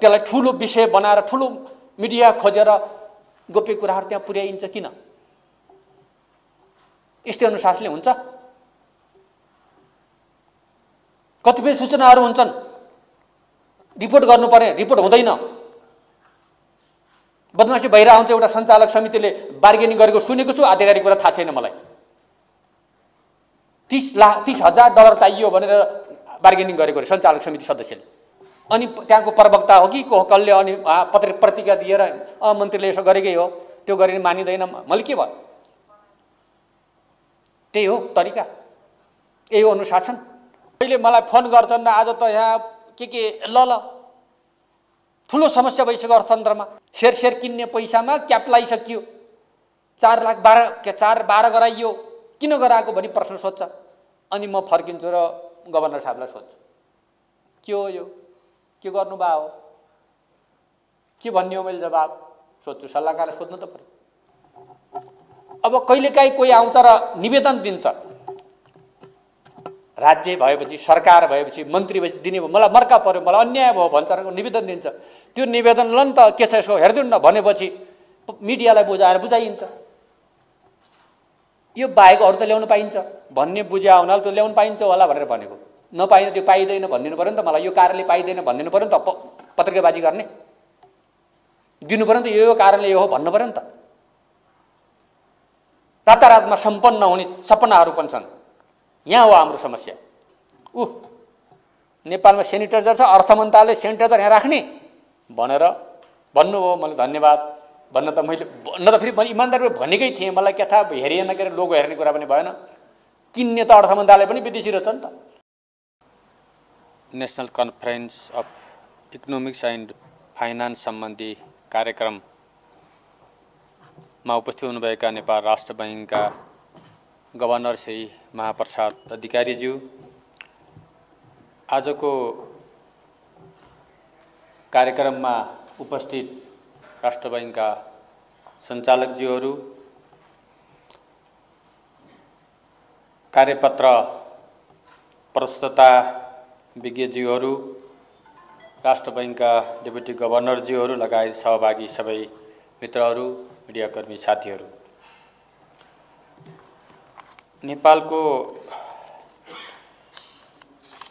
त्यसलाई ठुलो विषय बनाएर ठुलो मिडिया खोजेर गोप्य कुराहरू त्यहाँ पुर्याइन्छ किन? यस्तै अनुशासनले हुन्छ? कतिपय सूचनाहरू हुन्छन् रिपोर्ट गर्नु पर्ने, रिपोर्ट हुँदैन। बदमासी भइरहेको हुन्छ। एउटा सञ्चालक समितिले बार्गेनिङ गरेको सुनेको छु, आधिकारिक कुरा थाहा छैन मलाई। 30,000 डलर चाहियो भनेर बार्गेनिङ गरेको रे सञ्चालक समिति सदस्यले। अनि त्यहाँको प्रवक्ता हो कि कसले अनि प्रतिज्ञा दिएर मन्त्रीले यसो गरेकै हो, त्यो गरिने मानिँदैन। मैले के भयो? त्यही हो तरिका, यही हो अनुशासन। अहिले मलाई फोन गर्छन्, आज त यहाँ के ल ठुलो समस्या भइसक्यो अर्थतन्त्रमा। सेयर किन्ने पैसामा क्याप लगाइसकियो, 4,12 गराइयो, किन गराएको भनी प्रश्न सोध्छ। अनि म फर्किन्छु र गभर्नर साहबलाई सोध्छु, के हो यो, के गर्नुभयो हो, के भन्ने हो? मैले जवाब सोध्छु, सल्लाहकारलाई सोध्नु त पर्यो। अब कहिलेकाहीँ कोही आउँछ र निवेदन दिन्छ, राज्य भएपछि, सरकार भएपछि, मन्त्री दिने भयो, मलाई मर्का पर्यो, मलाई अन्याय भयो भन्छ र निवेदन दिन्छ। त्यो निवेदन ल नि त के छ यसो हेरिदिनु न भनेपछि मिडियालाई बुझाएर बुझाइन्छ। यो बाहेक अरू त ल्याउन पाइन्छ भन्ने बुझ्या हुनाले त्यो ल्याउन पाइन्छ होला भनेर भनेको। नपाइने त्यो पाइँदैन भनिदिनु पऱ्यो नि त मलाई। यो कारणले पाइँदैन भनिदिनु पऱ्यो नि त। पत्रिकाबाजी गर्ने दिनु पऱ्यो नि त, यो कारणले यो हो भन्नु पऱ्यो नि त। रातारातमा सम्पन्न हुने सपनाहरू पनि छन्। यहाँ हो हाम्रो समस्या। नेपालमा सेनिटाइजर छ, अर्थ मन्त्रालयले सेनिटाइजर यहाँ राख्ने भनेर भन्नुभयो। मैले धन्यवाद भन्न त मैले भन्न त फेरि मैले इमान्दारी भनेकै थिएँ। मलाई के थाहा हेरिएन के अरे, लोगो हेर्ने कुरा पनि भएन। किन्ने त अर्थ मन्त्रालय पनि विदेशी रहेछ नि त। National conference of economics and finance सम्बन्धी कार्यक्रममा उपस्थित हुनुभएका नेपाल राष्ट्र बैङ्कका गभर्नर श्री महाप्रसाद अधिकारीज्यू, आजको कार्यक्रममा उपस्थित राष्ट्र बैङ्कका सञ्चालकज्यूहरू, कार्यपत्र प्रस्तुता विज्ञज्यूहरू, राष्ट्र बैङ्कका डेपुटी गभर्नरज्यूहरू लगायत सहभागी सबै मित्रहरू, मिडियाकर्मी साथीहरू, नेपालको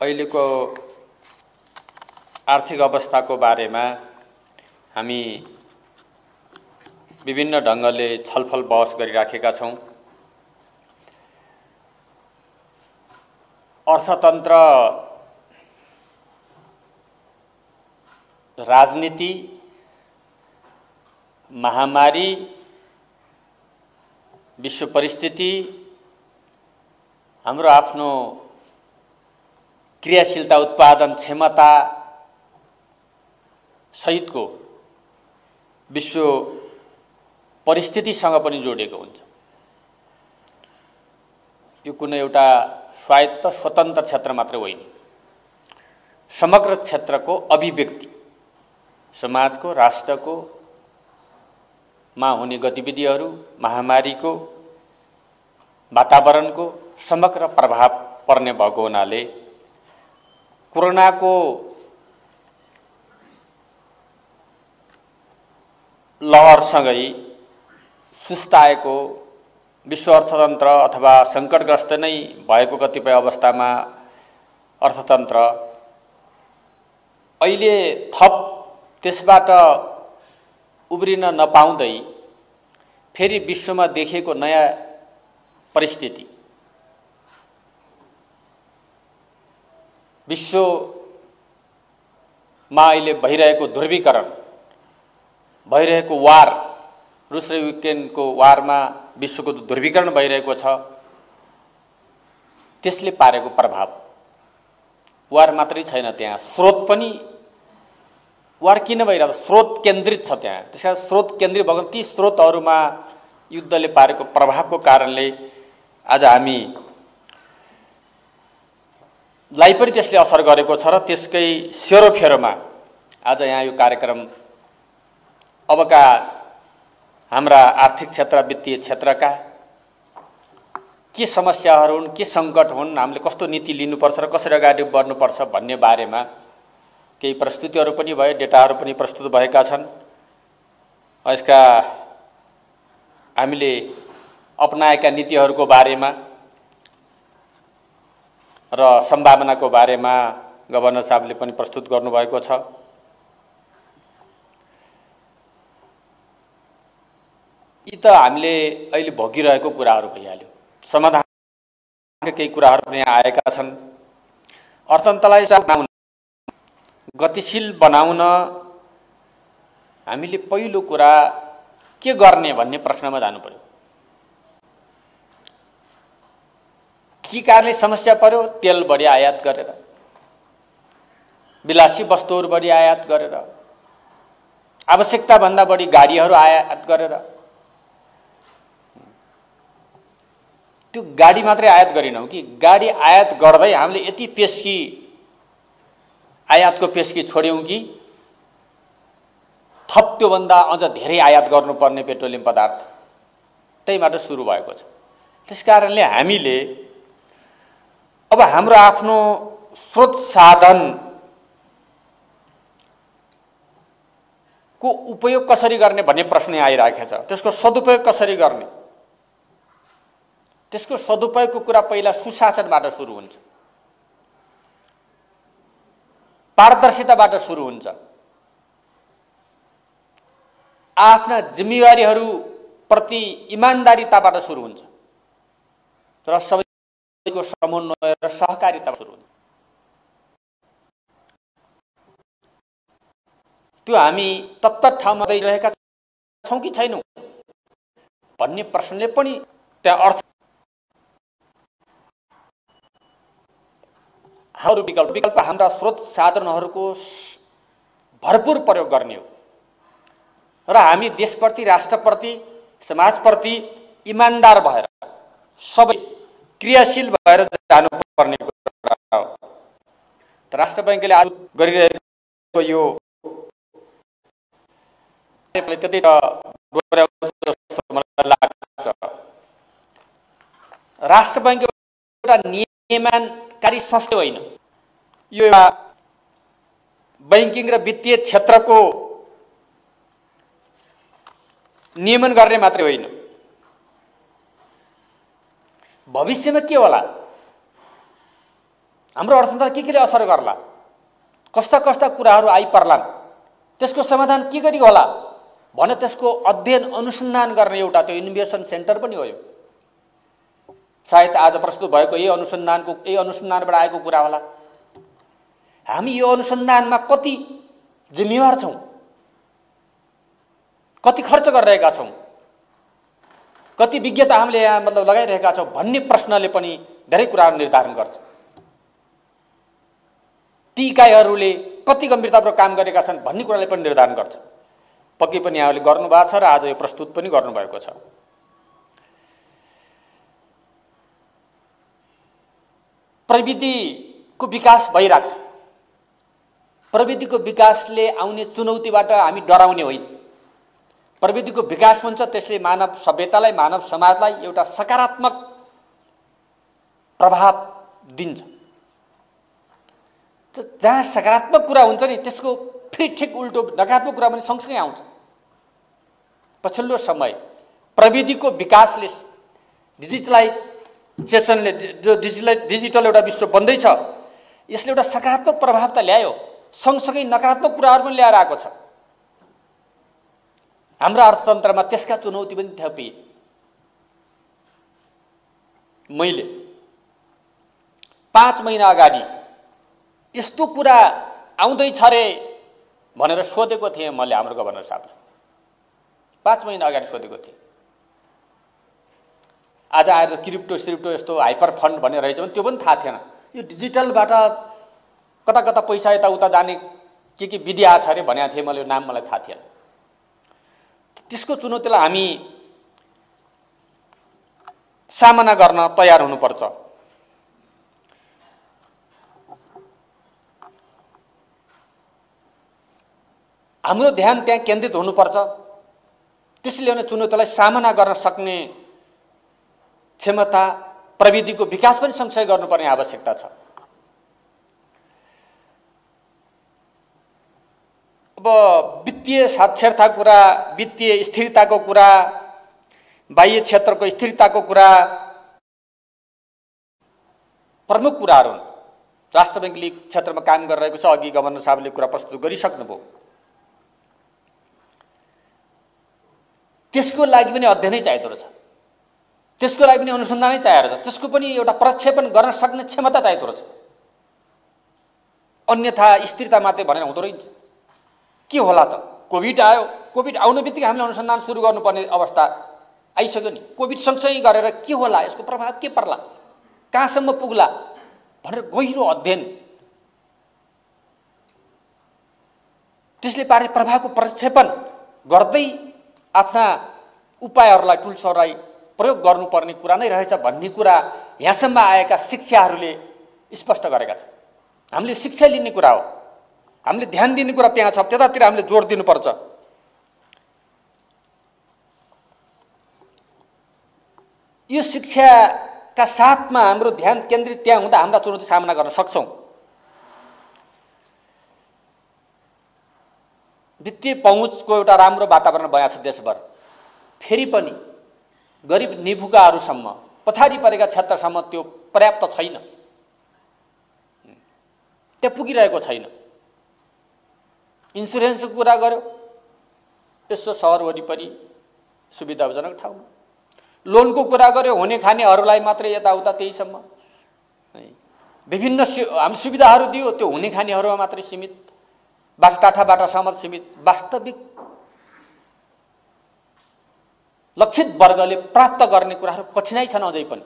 अहिलेको आर्थिक अवस्थाको बारेमा हामी विभिन्न ढङ्गले छलफल बहस गरिराखेका छौँ। अर्थतन्त्र, राजनीति, महामारी, विश्व परिस्थिति, हाम्रो आफ्नो क्रियाशीलता, उत्पादन क्षमता सहितको विश्व परिस्थितिसँग पनि जोडिएको हुन्छ। यो कुनै एउटा स्वायत्त स्वतन्त्र क्षेत्र मात्र होइन, समग्र क्षेत्रको अभिव्यक्ति, समाजको, राष्ट्रको मा हुने गतिविधिहरू, महामारीको, वातावरणको समग्र प्रभाव पर्ने भएको हुनाले कोरोनाको लहरसँगै सुस्ताएको विश्व अर्थतन्त्र अथवा सङ्कटग्रस्त नै भएको कतिपय अवस्थामा अर्थतन्त्र अहिले थप त्यसबाट उब्रिन नपाउँदै फेरि विश्वमा देखिएको नयाँ परिस्थिति, विश्वमा अहिले भइरहेको ध्रुवीकरण, भइरहेको वार, रुस र युक्रेनको वारमा विश्वको ध्रुवीकरण भइरहेको छ, त्यसले पारेको प्रभाव। वार मात्रै छैन, त्यहाँ स्रोत पनि, वार किन भइरहेको स्रोत केन्द्रित छ त्यहाँ। त्यसकारण स्रोत केन्द्रित भएको ती स्रोतहरूमा युद्धले पारेको प्रभावको कारणले आज हामीलाई पनि त्यसले असर गरेको छ र त्यसकै सेरोफेरोमा आज यहाँ यो कार्यक्रम अबका हाम्रा आर्थिक क्षेत्र, वित्तीय क्षेत्रका के समस्याहरू हुन्, के सङ्कट हुन्, हामीले कस्तो नीति लिनुपर्छ र कसरी अगाडि बढ्नुपर्छ भन्ने बारेमा केही प्रस्तुतिहरू पनि भए, डेटाहरू पनि प्रस्तुत भएका छन्। यसका हामीले अपनाएका नीतिहरूको बारेमा र सम्भावनाको बारेमा गभर्नर साहबले पनि प्रस्तुत गर्नुभएको छ। यी त हामीले अहिले भोगिरहेको कुराहरू भइहाल्यो। समाधानका केही कुराहरू पनि आएका छन्। अर्थतन्त्रलाई गतिशील बनाउन हामीले पहिलो कुरा के गर्ने भन्ने प्रश्नमा जानु पर्यो। के कारणले समस्या पर्यो? तेल बढी आयात गरेर, विलासी वस्तुहरू बढी आयात गरेर, आवश्यकताभन्दा बढी गाडीहरू आयात गरेर। त्यो गाडी मात्रै आयात गरिनौँ कि गाडी आयात गर्दै हामीले यति पेस्की आयातको पेस्की छोड्यौँ कि थप त्योभन्दा अझ धेरै आयात गर्नुपर्ने पेट्रोलियम पदार्थ त्यहीबाट सुरु भएको छ। त्यसकारणले हामीले अब हाम्रो आफ्नो स्रोत साधनको उपयोग कसरी गर्ने भन्ने प्रश्न आइरहेको छ। त्यसको सदुपयोग कसरी गर्ने? त्यसको सदुपयोगको कुरा पहिला सुशासनबाट सुरु हुन्छ, पारदर्शिताबाट सुरु हुन्छ, आफ्ना जिम्मेवारीहरू प्रति इमानदारीताबाट सुरु हुन्छ र सबैको समन्वय र सहकारिताबाट सुरु हुन्छ। त्यो हामी तत्त ठाउँमा रहेका छौँ कि छैनौँ भन्ने प्रश्नले पनि त्यहाँ अर्थ विकल्प हाम्रा स्रोत साधनहरूको भरपूर प्रयोग गर्ने हो र हामी देशप्रति, राष्ट्रप्रति, समाजप्रति इमानदार भएर सबै क्रियाशील भएर जानुपर्ने कुरा हो। राष्ट्र बैंकले आज गरिरहेको यो त्यति जस्तो मलाई लाग्छ। राष्ट्र बैंक एउटा नियमनकारी संस्था होइन, यो एउटा बैंकिङ र वित्तीय क्षेत्रको नियमन गर्ने मात्रै होइन। भविष्यमा के होला, हाम्रो अर्थतन्त्र के असर गर्ला, कस्ता कस्ता कुराहरू आइपर्लान्, त्यसको समाधान के गरी होला भने त्यसको अध्ययन अनुसन्धान गर्ने एउटा त्यो इनोभेसन सेन्टर पनि हो। यो सायद आज प्रस्तुत भएको यही अनुसन्धानबाट आएको कुरा होला। हामी यो अनुसन्धानमा कति जिम्मेवार छौँ, कति खर्च गरिरहेका छौँ, कति विज्ञता हामीले यहाँ लगाइरहेका छौँ भन्ने प्रश्नले पनि धेरै कुराहरू निर्धारण गर्छ। ती इकाइहरूले कति गम्भीरतापूर्वक काम गरेका छन् भन्ने कुराले पनि निर्धारण गर्छ। पक्कै पनि यहाँले गर्नुभएको छ र आज यो प्रस्तुत पनि गर्नुभएको छ। प्रविधिको विकास भइरहेको छ। प्रविधिको विकासले आउने चुनौतीबाट हामी डराउने होइन। प्रविधिको विकास हुन्छ, त्यसले मानव सभ्यतालाई, मानव समाजलाई एउटा सकारात्मक प्रभाव दिन्छ। जहाँ सकारात्मक कुरा हुन्छ नि त्यसको फेरि ठिक उल्टो नकारात्मक कुरा पनि सँगसँगै आउँछ। पछिल्लो समय प्रविधिको विकासले, डिजिटलाइजेसनले, जो डिजिटल एउटा विश्व बन्दैछ, यसले एउटा सकारात्मक प्रभाव त ल्यायो, सँगसँगै नकारात्मक कुराहरू पनि ल्याएर आएको छ। हाम्रो अर्थतन्त्रमा त्यसका चुनौती पनि थपिए। मैले 5 महिना अगाडि यस्तो कुरा आउँदैछ रे भनेर सोधेको थिएँ मैले हाम्रो गभर्नर साहबलाई। 5 महिना अगाडि सोधेको थिएँ। आज आएर क्रिप्टो यस्तो हाइपर फन्ड भन्ने रहेछ भने त्यो पनि थाहा थिएन। यो डिजिटलबाट कता कता पैसा यताउता जाने के विधि आछ अरे भनेको थिएँ मैले, नाम मलाई थाहा थिएन। त्यसको चुनौतीलाई हामी सामना गर्न तयार हुनुपर्छ। हाम्रो ध्यान त्यहाँ केन्द्रित हुनुपर्छ। त्यसले ल्याउने चुनौतीलाई सामना गर्न सक्ने क्षमता, प्रविधिको विकास पनि सँगसँगै गर्नुपर्ने आवश्यकता छ। अब वित्तीय साक्षरता कुरा, वित्तीय स्थिरताको कुरा, बाह्य क्षेत्रको स्थिरताको कुरा प्रमुख कुराहरू हुन्। राष्ट्र बैङ्कले क्षेत्रमा काम गरिरहेको छ। अघि गभर्नर साहबले कुरा प्रस्तुत गरिसक्नुभयो। त्यसको लागि पनि अध्ययनै चाहिएको रहेछ, त्यसको लागि पनि अनुसन्धानै चाहिएको रहेछ, त्यसको पनि एउटा प्रक्षेपण गर्न सक्ने क्षमता चाहिएको रहेछ। अन्यथा स्थिरता मात्रै भनेर हुँदो रहेछ। के होला त? कोभिड आयो, कोभिड आउनु बित्तिकै हामीले अनुसन्धान सुरु गर्नुपर्ने अवस्था आइसक्यो नि। कोभिड सँगसँगै गरेर के होला, यसको प्रभाव के पर्ला, कहाँसम्म पुग्ला भनेर गहिरो अध्ययन, त्यसले पारे प्रभावको प्रक्षेपण गर्दै आफ्ना उपायहरूलाई, टुल्सहरूलाई प्रयोग गर्नुपर्ने कुरा नै रहेछ भन्ने कुरा यहाँसम्म आएका शिक्षाहरूले स्पष्ट गरेका छन्। हामीले शिक्षा लिने कुरा हो, हामीले ध्यान दिने कुरा त्यहाँ छ, त्यतातिर हामीले जोड दिनुपर्छ। यो शिक्षाका साथमा हाम्रो ध्यान केन्द्रित त्यहाँ हुँदा हाम्रा चुनौती सामना गर्न सक्छौँ। वित्तीय पहुँचको एउटा राम्रो वातावरण बनाएको छ देशभर। फेरि पनि गरिब निभुकाहरूसम्म, पछाडि परेका क्षेत्रसम्म त्यो पर्याप्त छैन, त्यहाँ पुगिरहेको छैन। इन्सुरेन्सको कुरा गर्यो, यसो सहर वरिपरि सुविधाजनक ठाउँमा। लोनको कुरा गर्यो, हुने खानेहरूलाई मात्रै यताउता त्यहीसम्म। विभिन्न हामी सुविधाहरू दियो, त्यो हुने खानेहरूमा मात्रै सीमित, टाठाबाटासम्म सीमित। वास्तविक लक्षित वर्गले प्राप्त गर्ने कुराहरू कठिनाइ छन् अझै पनि।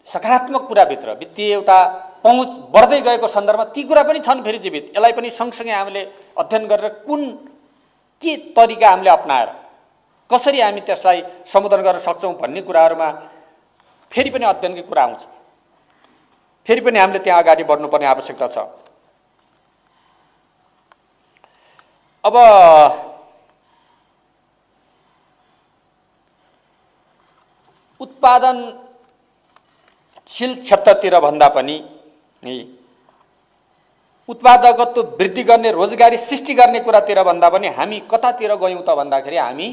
सकारात्मक कुराभित्र वित्तीय एउटा पहुँच बढ्दै गएको सन्दर्भमा ती कुरा पनि छन् फेरि जीवित। यसलाई पनि सँगसँगै हामीले अध्ययन गरेर के तरिका हामीले अपनाएर कसरी हामी त्यसलाई सम्बोधन गर्न सक्छौँ भन्ने कुराहरूमा फेरि पनि अध्ययनकै कुरा आउँछ। फेरि पनि हामीले त्यहाँ अगाडि बढ्नुपर्ने आवश्यकता छ। अब उत्पादनशील क्षेत्रतिर भन्दा पनि उत्पादकत्व वृद्धि गर्ने, रोजगारी सृष्टि गर्ने कुरातिर भन्दा पनि हामी कतातिर गयौँ त भन्दाखेरि हामी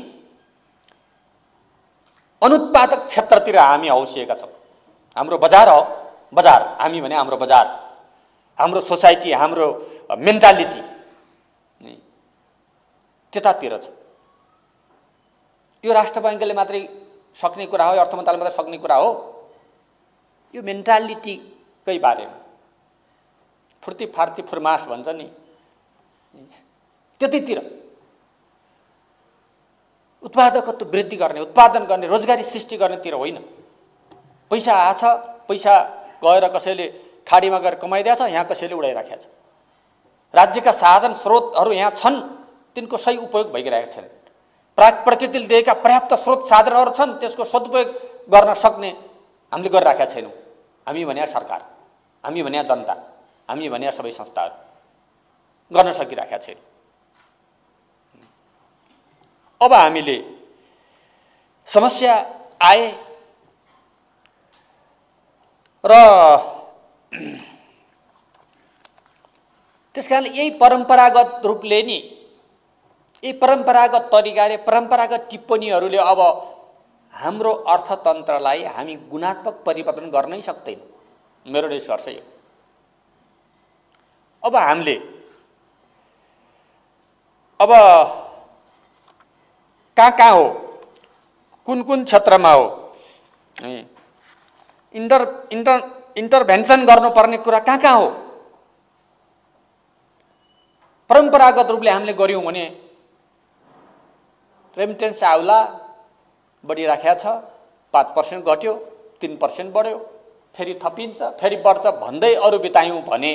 अनुत्पादक क्षेत्रतिर हामी औसिएका छौँ। हाम्रो बजार हो, बजार हामी भने हाम्रो बजार, हाम्रो सोसाइटी, हाम्रो मेन्टालिटी त्यतातिर छ। यो राष्ट्र बैङ्कले मात्रै सक्ने कुरा हो, अर्थ मन्त्रालयले मात्रै सक्ने कुरा हो। यो मेन्टालिटीकै बारेमा फुर्ती फार्ती फुर्मास भन्छ नि, त्यतितिर उत्पादकत्व वृद्धि गर्ने, उत्पादन गर्ने, रोजगारी सृष्टि गर्नेतिर होइन। पैसा आछ, पैसा गएर कसैले खाडीमा गएर कमाइदिएछ, यहाँ कसैले उडाइराखेको छ। राज्यका साधन स्रोतहरू यहाँ छन्, तिनको सही उपयोग भइरहेको छैन। प्रकृतिले दिएका पर्याप्त स्रोत साधनहरू छन्, त्यसको सदुपयोग गर्न सक्ने हामीले गरिराखेका छैनौँ। हामी भने सरकार, हामी भने जनता, हामी भने सबै संस्थाहरू गर्न सकिराखेका छैन। अब हामीले समस्या आए र त्यसकारण यही परम्परागत रूपले नि, यही परम्परागत तरिकाले, परम्परागत टिप्पणीहरूले अब हाम्रो अर्थतन्त्रलाई हामी गुणात्मक परिवर्तन गर्नै सक्दैन। मेरो निष्कर्ष यो। अब हामीले अब कहाँ हो, कुन कुन क्षेत्रमा हो इन्टरभेन्सन गर्नुपर्ने कुरा कहाँ हो? परम्परागत रूपले हामीले गर्यौँ भने रेमिटेन्स आउला बढिराखेको छ, 5% घट्यो, 3% बढ्यो, फेरि थपिन्छ, फेरि बढ्छ भन्दै अरू बितायौँ भने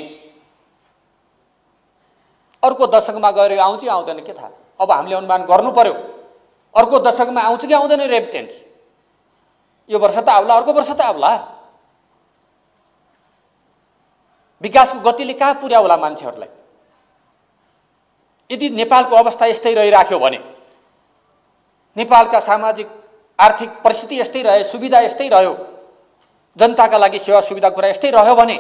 अर्को दशकमा गएर आउँछ कि आउँदैन के थाहा। अब हामीले अनुमान गर्नु पर्यो अर्को दशकमा आउँछ कि आउँदैन रेमिटेन्स। यो वर्ष त आउला, अर्को वर्ष त आउला। विकासको गतिले कहाँ पुर्याउला मान्छेहरूलाई? यदि नेपालको अवस्था यस्तै रहिराख्यो भने, नेपालका सामाजिक आर्थिक परिस्थिति यस्तै रह्यो, सुविधा यस्तै रह्यो, जनताका लागि सेवा सुविधा कुरा यस्तै रह्यो भने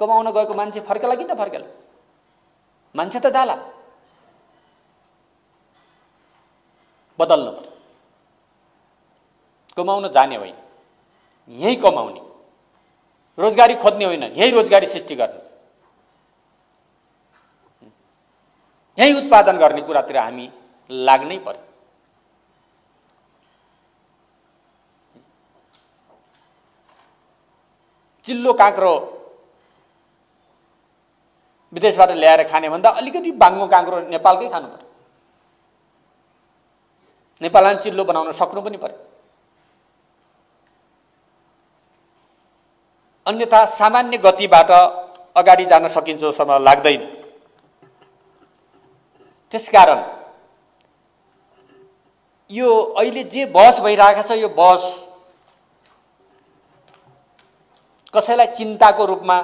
कमाउन गएको मान्छे फर्केला कि नफर्केला? मान्छे त जाला। बदल्नु पर्यो। कमाउन जाने होइन, यही कमाउने, रोजगारी खोज्ने होइन, यही रोजगारी सृष्टि गर्ने, यही उत्पादन गर्ने कुरातिर हामी लाग्नै पर्यो। चिल्लो काँक्रो विदेशबाट ल्याएर खाने भन्दा अलिकति बाङ्गो काँक्रो नेपालकै खानु पर्यो। नेपालमा चिल्लो बनाउन सक्नु पनि पर्यो। अन्यथा सामान्य गतिबाट अगाडि जान सकिन्छ जस्तो मलाई लाग्दैन। त्यसकारण यो अहिले जे बहस भइरहेको छ, यो बहस कसैलाई चिन्ताको रूपमा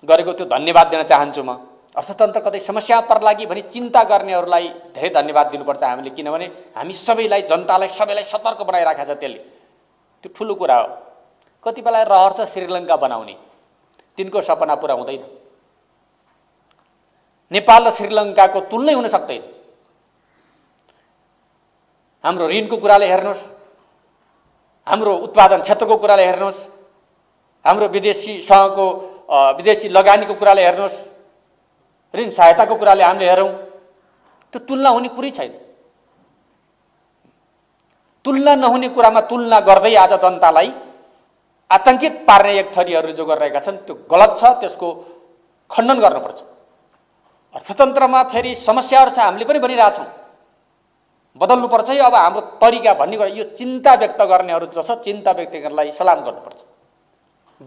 गरेको त्यो धन्यवाद दिन चाहन्छु म। अर्थतन्त्र कतै समस्या पर्ला कि भनी चिन्ता गर्नेहरूलाई धेरै धन्यवाद दिनुपर्छ हामीले, किनभने हामी सबैलाई, जनतालाई सबैलाई सतर्क बनाइराखेको छ त्यसले। त्यो ठुलो कुरा हो। कतिपयलाई रहर छ श्रीलङ्का बनाउने, तिनको सपना पुरा हुँदैन। नेपाल र श्रीलङ्काको तुलनै हुन सक्दैन। हाम्रो ऋणको कुराले हेर्नुहोस्, हाम्रो उत्पादन क्षेत्रको कुराले हेर्नुहोस्, हाम्रो विदेशी लगानीको कुराले हेर्नुहोस्, ऋण सहायताको कुराले हामीले हेरौँ, त्यो तुलना हुने कुरै छैन। तुलना नहुने कुरामा तुलना गर्दै आज जनतालाई आतंकित पार्ने एक थरीहरूले जो गरिरहेका छन् त्यो गलत छ, त्यसको खण्डन गर्नुपर्छ। अर्थतन्त्रमा फेरि समस्याहरू छ, हामीले पनि भनिरहेछौँ, बदल्नुपर्छ। अब हाम्रो तरिका भन्ने कुरा, यो चिन्ता व्यक्त गर्नेहरू जो छ, चिन्ता व्यक्त गर्नेलाई सलाम गर्नुपर्छ।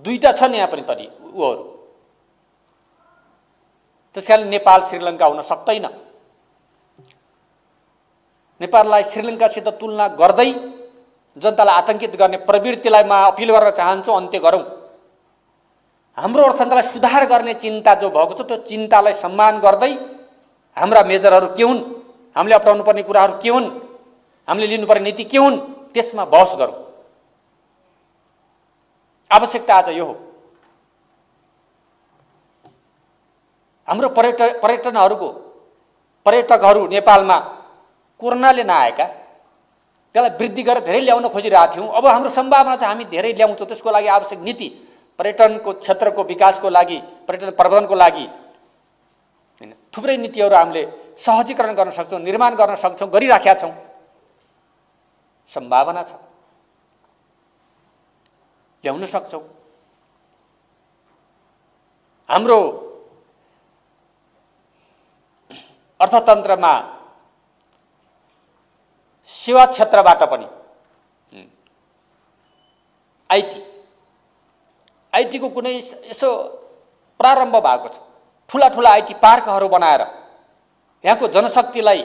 दुईटा छन् यहाँ पनि तरी उहरू। त्यसकारण नेपाल श्रीलङ्का हुन सक्दैन। नेपाललाई श्रीलङ्कासित तुलना गर्दै जनतालाई आतंकित गर्ने प्रवृत्तिलाई म अपिल गर्न चाहन्छु, अन्त्य गरौँ। हाम्रो अर्थतन्त्रलाई सुधार गर्ने चिन्ता जो भएको छ, त्यो चिन्तालाई सम्मान गर्दै हाम्रा मेजरहरू के हुन्, हामीले अपनाउनु पर्ने कुराहरू के हुन्, हामीले लिनुपर्ने नीति के हुन्, त्यसमा बहस गरौँ। आवश्यकता आज यो हो। हाम्रो पर्यटकहरू नेपालमा कोरोनाले नआएका, त्यसलाई वृद्धि गरेर धेरै ल्याउन खोजिरहेका थियौँ। अब हाम्रो सम्भावना छ, हामी धेरै ल्याउँछौँ। त्यसको लागि आवश्यक नीति, पर्यटनको क्षेत्रको विकासको लागि, पर्यटन प्रबन्धनको लागि हैन, थुप्रै नीतिहरू हामीले सहजीकरण गर्न सक्छौँ, निर्माण गर्न सक्छौँ, गरिराखेका छौँ। सम्भावना छ, ल्याउन सक्छौँ। हाम्रो अर्थतन्त्रमा सेवा क्षेत्रबाट पनि आइटीको कुनै यसो प्रारम्भ भएको छ। ठुला ठुला आइटी पार्कहरू बनाएर यहाँको जनशक्तिलाई,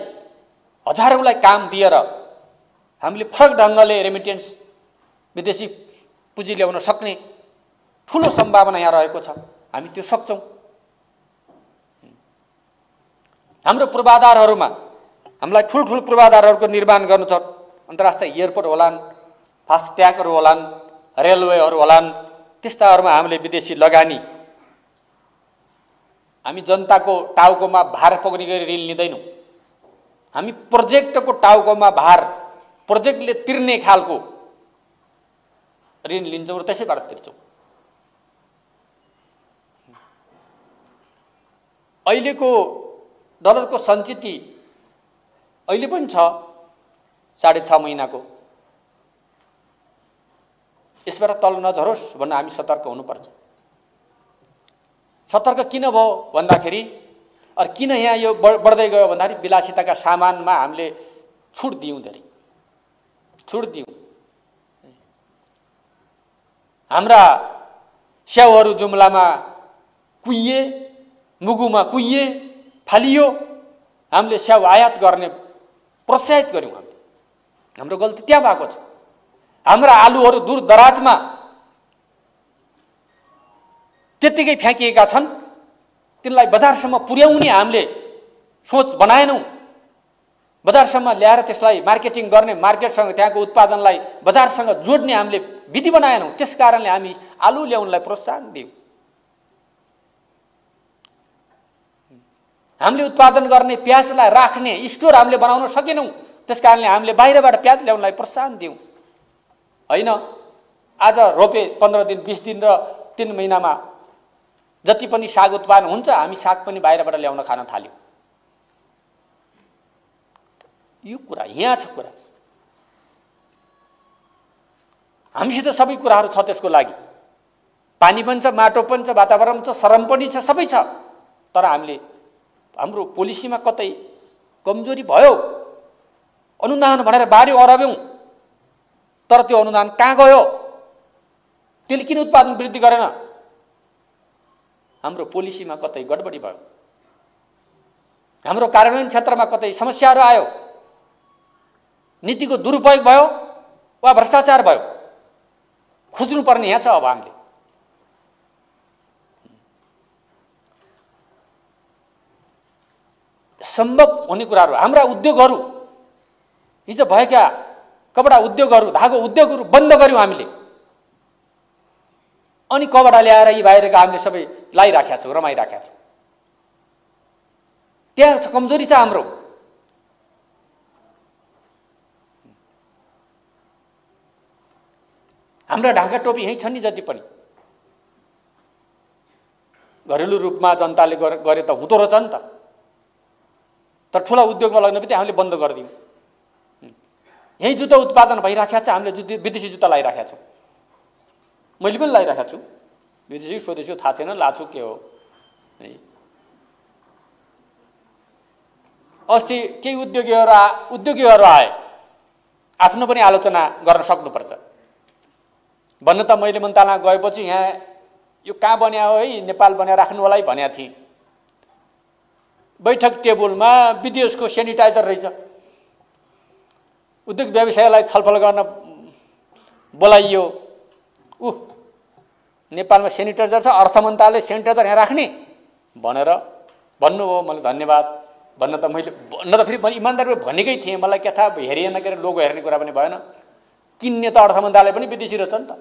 हजारौँलाई काम दिएर हामीले फरक ढङ्गले रेमिटेन्स, विदेशी पुँजी ल्याउन सक्ने ठुलो सम्भावना यहाँ रहेको छ। हामी त्यो सक्छौँ। हाम्रो पूर्वाधारहरूमा हामीलाई ठुल्ठुलो पूर्वाधारहरूको निर्माण गर्नु छ। अन्तर्राष्ट्रिय एयरपोर्ट होलान्, फास्ट्यागहरू होलान्, रेलवेहरू होलान्, त्यस्ताहरूमा हामीले विदेशी लगानी, हामी जनताको टाउकोमा भार पुग्ने गरी ऋण लिँदैनौँ। हामी प्रोजेक्टको टाउकोमा भार, प्रोजेक्टले तिर्ने खालको ऋण लिन्छौँ र त्यसैबाट तिर्छौँ। अहिलेको डलरको सञ्चिति अहिले पनि छ 6.5 महिनाको। यसबाट तल नझरोस् भन्न हामी सतर्क हुनुपर्छ। सतर्क किन भयो भन्दाखेरि, किन यहाँ यो बढ्दै गयो भन्दाखेरि विलासिताका सामानमा हामीले छुट दियौँ, धेरै छुट दियौँ। हाम्रा स्याउहरू जुम्लामा कुहिए, मुगुमा कुहिए, फालियो। हामीले स्याउ आयात गर्ने प्रोत्साहित गर्यौँ। हाम्रो गल्ती त्यहाँ भएको छ। हाम्रा आलुहरू दूर दराजमा त्यत्तिकै फ्याँकिएका छन्, तिनलाई बजारसम्म पुर्याउने हामीले सोच बनाएनौँ। बजारसम्म ल्याएर त्यसलाई मार्केटिङ गर्ने, मार्केटसँग त्यहाँको उत्पादनलाई बजारसँग जोड्ने हामीले विधि बनाएनौँ। त्यस कारणले हामी आलु ल्याउनलाई प्रोत्साहन दियौँ। हामीले उत्पादन गर्ने प्याजलाई राख्ने स्टोर हामीले बनाउन सकेनौँ। त्यसकारणले हामीले बाहिरबाट प्याज ल्याउनलाई प्रोत्साहन दियौँ। होइन, आज रोपे 15 दिन 20 दिन र 3 महिनामा जति पनि साग उत्पादन हुन्छ हामी साग पनि बाहिरबाट ल्याउन खान थाल्यौँ। यो कुरा यहाँ छ। कुरा हामीसित सबै कुराहरू छ। त्यसको लागि पानी पनि छ, माटो पनि छ, वातावरण छ, श्रम पनि छ, सबै छ। तर हामीले हाम्रो पोलिसीमा कतै कमजोरी भयो। अनुदान भनेर बाढ्यौँ अरब्यौँ, तर त्यो अनुदान कहाँ गयो? त्यसले किन उत्पादन वृद्धि गरेन? हाम्रो पोलिसीमा कतै गडबडी भयो। हाम्रो कार्यान्वयन क्षेत्रमा कतै समस्याहरू आयो, नीतिको दुरुपयोग भयो वा भ्रष्टाचार भयो। खोज्नुपर्ने यहाँ छ। अब हामीले सम्भव हुने कुराहरू, हाम्रा उद्योगहरू, हिजो भएका कपडा उद्योगहरू, धागो उद्योगहरू बन्द गर्यौँ हामीले। अनि कपडा ल्याएर यी बाहिरका हामीले सबै लाइराखेका छौँ, रमाइराखेका छौँ। त्यहाँ कमजोरी छ हाम्रो। हाम्रा ढाका टोपी यहीँ छन् नि जति पनि। घरेलु रूपमा जनताले गरे त हुँदो रहेछ नि त। तर ठुला उद्योगमा लग्ने बित्तिकै हामीले बन्द गरिदियौँ। यही जुत्ता उत्पादन भइराखेको छ, हामीले विदेशी जुत्ता लगाइराखेका छौँ। मैले पनि लगाइराखेको छु, विदेशी स्वदेशी थाहा छैन, लाछु के हो। अस्ति केही उद्योगीहरू आए, आफ्नो पनि आलोचना गर्न सक्नुपर्छ। भन्न त मैले मन्त्रालयमा गएपछि यहाँ यो कहाँ बन्या हो है, नेपाल बनाएर राख्नु होला है भनेको थिएँ। बैठक टेबलमा विदेशको सेनिटाइजर रहेछ। उद्योग व्यवसायलाई छलफल गर्न बोलाइयो। नेपालमा सेनिटाइजर छ, अर्थ मन्त्रालयले सेनिटाइजर यहाँ राख्ने भनेर भन्नुभयो। मलाई धन्यवाद। भन्न त फेरि मैले इमान्दार भनेकै थिएँ। मलाई के थाहा, हेरिएन के अरे, लोगो हेर्ने कुरा पनि भएन। किन्ने त अर्थ मन्त्रालय पनि विदेशी रहेछ नि त।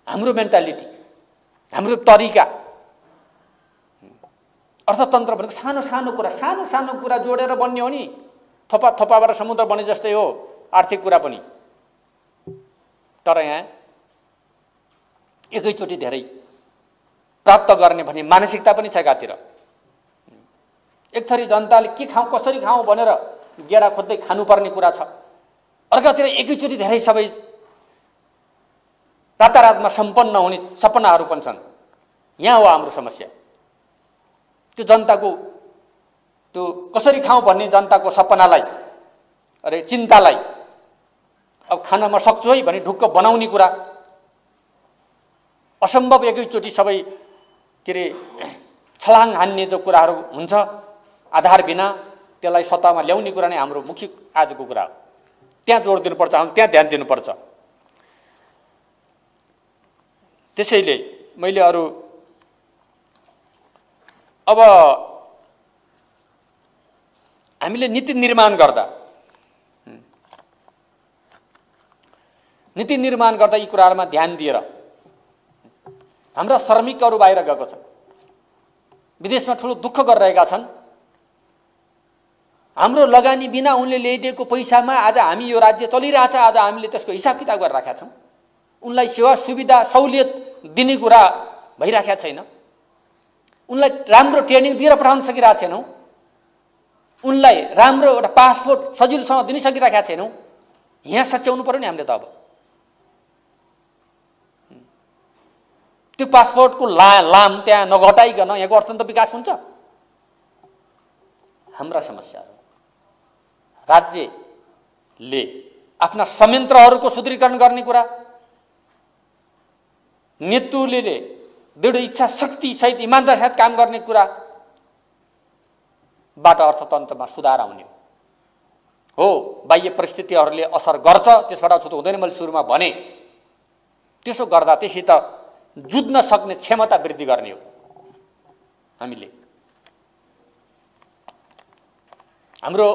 हाम्रो मेन्टालिटी, हाम्रो तरिका, अर्थतन्त्र भनेको सानो सानो कुरा जोडेर बन्ने हो नि। थोपाबाट समुद्र बने जस्तै हो आर्थिक कुरा पनि। तर यहाँ एकैचोटि धेरै प्राप्त गर्ने भन्ने मानसिकता पनि छ एकातिर। एक थरी जनताले के खाउँ कसरी खाउँ भनेर गेडा खोज्दै खानुपर्ने कुरा छ। अर्कातिर एकैचोटि धेरै सबै रातारातमा सम्पन्न हुने सपनाहरू पनि छन्। यहाँ हो हाम्रो समस्या। त्यो जनताको त्यो कसरी खाउँ भन्ने जनताको सपनालाई, अरे चिन्तालाई, अब खान म सक्छु है भने ढुक्क बनाउने कुरा असम्भव। एकैचोटि सबै के अरे छलाङ हान्ने जो कुराहरू हुन्छ आधार बिना, त्यसलाई सत्तामा ल्याउने कुरा नै हाम्रो मुख्य आजको कुरा हो। त्यहाँ जोड दिनुपर्छ, हामी त्यहाँ ध्यान दिनुपर्छ। त्यसैले मैले अब हामीले नीति निर्माण गर्दा यी कुराहरूमा ध्यान दिएर, हाम्रा श्रमिकहरू बाहिर गएको छन्, विदेशमा ठुलो दुःख गरिरहेका छन्। हाम्रो लगानी बिना उनले ल्याइदिएको पैसामा आज हामी यो राज्य चलिरहेछ। आज हामीले त्यसको हिसाब किताब गरेर राखेका छौँ। उनलाई सेवा सुविधा सहुलियत दिने कुरा भइराखेको छैन। उनलाई राम्रो ट्रेनिङ दिएर पठाउन सकिरहेको छैनौँ। उनलाई राम्रो एउटा पासपोर्ट सजिलोसँग दिन सकिरहेका छैनौँ। यहाँ सच्याउनु पर्यो नि हामीले त। अब त्यो पासपोर्टको लाम त्यहाँ नघटाइकन यहाँको अर्थतन्त्र विकास हुन्छ? हाम्रा समस्याहरू राज्यले आफ्ना संयन्त्रहरूको सुदृढीकरण गर्ने कुरा, नेतृत्वले दृढ इच्छा शक्ति सहित इमानदार साथ काम गर्ने कुराबाट अर्थतन्त्रमा सुधार आउने हो। बाह्य परिस्थितिहरूले असर गर्छ, त्यसबाट छुटो हुँदैन। मैले सुरुमा भने त्यसो गर्दा त्यससित जुझ्न सक्ने क्षमता वृद्धि गर्ने हो। हामीले हाम्रो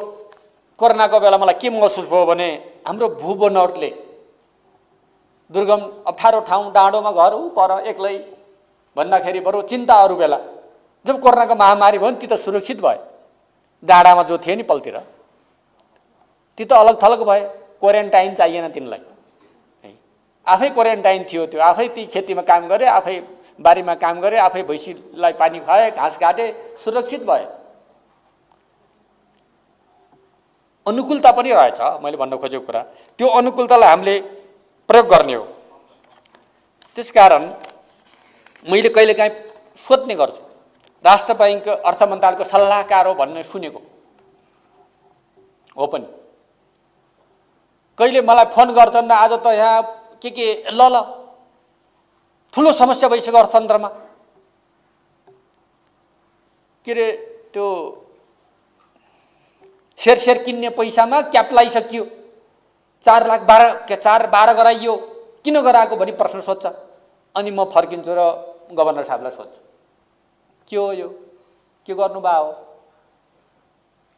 कोरोनाको बेला मलाई के महसुस भयो भने हाम्रो भूबनौटले दुर्गम अप्ठ्यारो ठाउँ डाँडोमा घर पर एक्लै भन्दाखेरि बरु चिन्ता अरू बेला जब कोरोनाको महामारी भयो नि ती त सुरक्षित भए, डाँडामा जो थिए नि पलतिर ती त अलग थलग भए, क्वारेन्टाइन चाहिएन तिनलाई। आफै क्वारेन्टाइन थियो, त्यो आफै ती खेतीमा काम गरे, आफै बारीमा काम गरे, आफै भैँसीलाई पानी खुवाए, घाँस काटे, सुरक्षित भए। अनुकूलता पनि रहेछ। मैले भन्न खोजेको कुरा त्यो अनुकूलतालाई हामीले प्रयोग गर्ने हो। त्यसकारण मैले कहिलेकाहीँ सोध्ने गर्छु, राष्ट्र बैंक अर्थ मन्त्रालयको सल्लाहकार हो भन्ने सुनेको हो पनि। कहिले मलाई फोन गर्छन् न, आज त यहाँ के ल ठुलो समस्या भइसक्यो अर्थतन्त्रमा, के अरे त्यो सेयर किन्ने पैसामा क्याप लगाइसकियो, 4,12 गराइयो, किन गराएको भनी प्रश्न सोध्छ। अनि म फर्किन्छु र गभर्नर साहबलाई सोध्छु, के हो यो, के गर्नुभयो हो,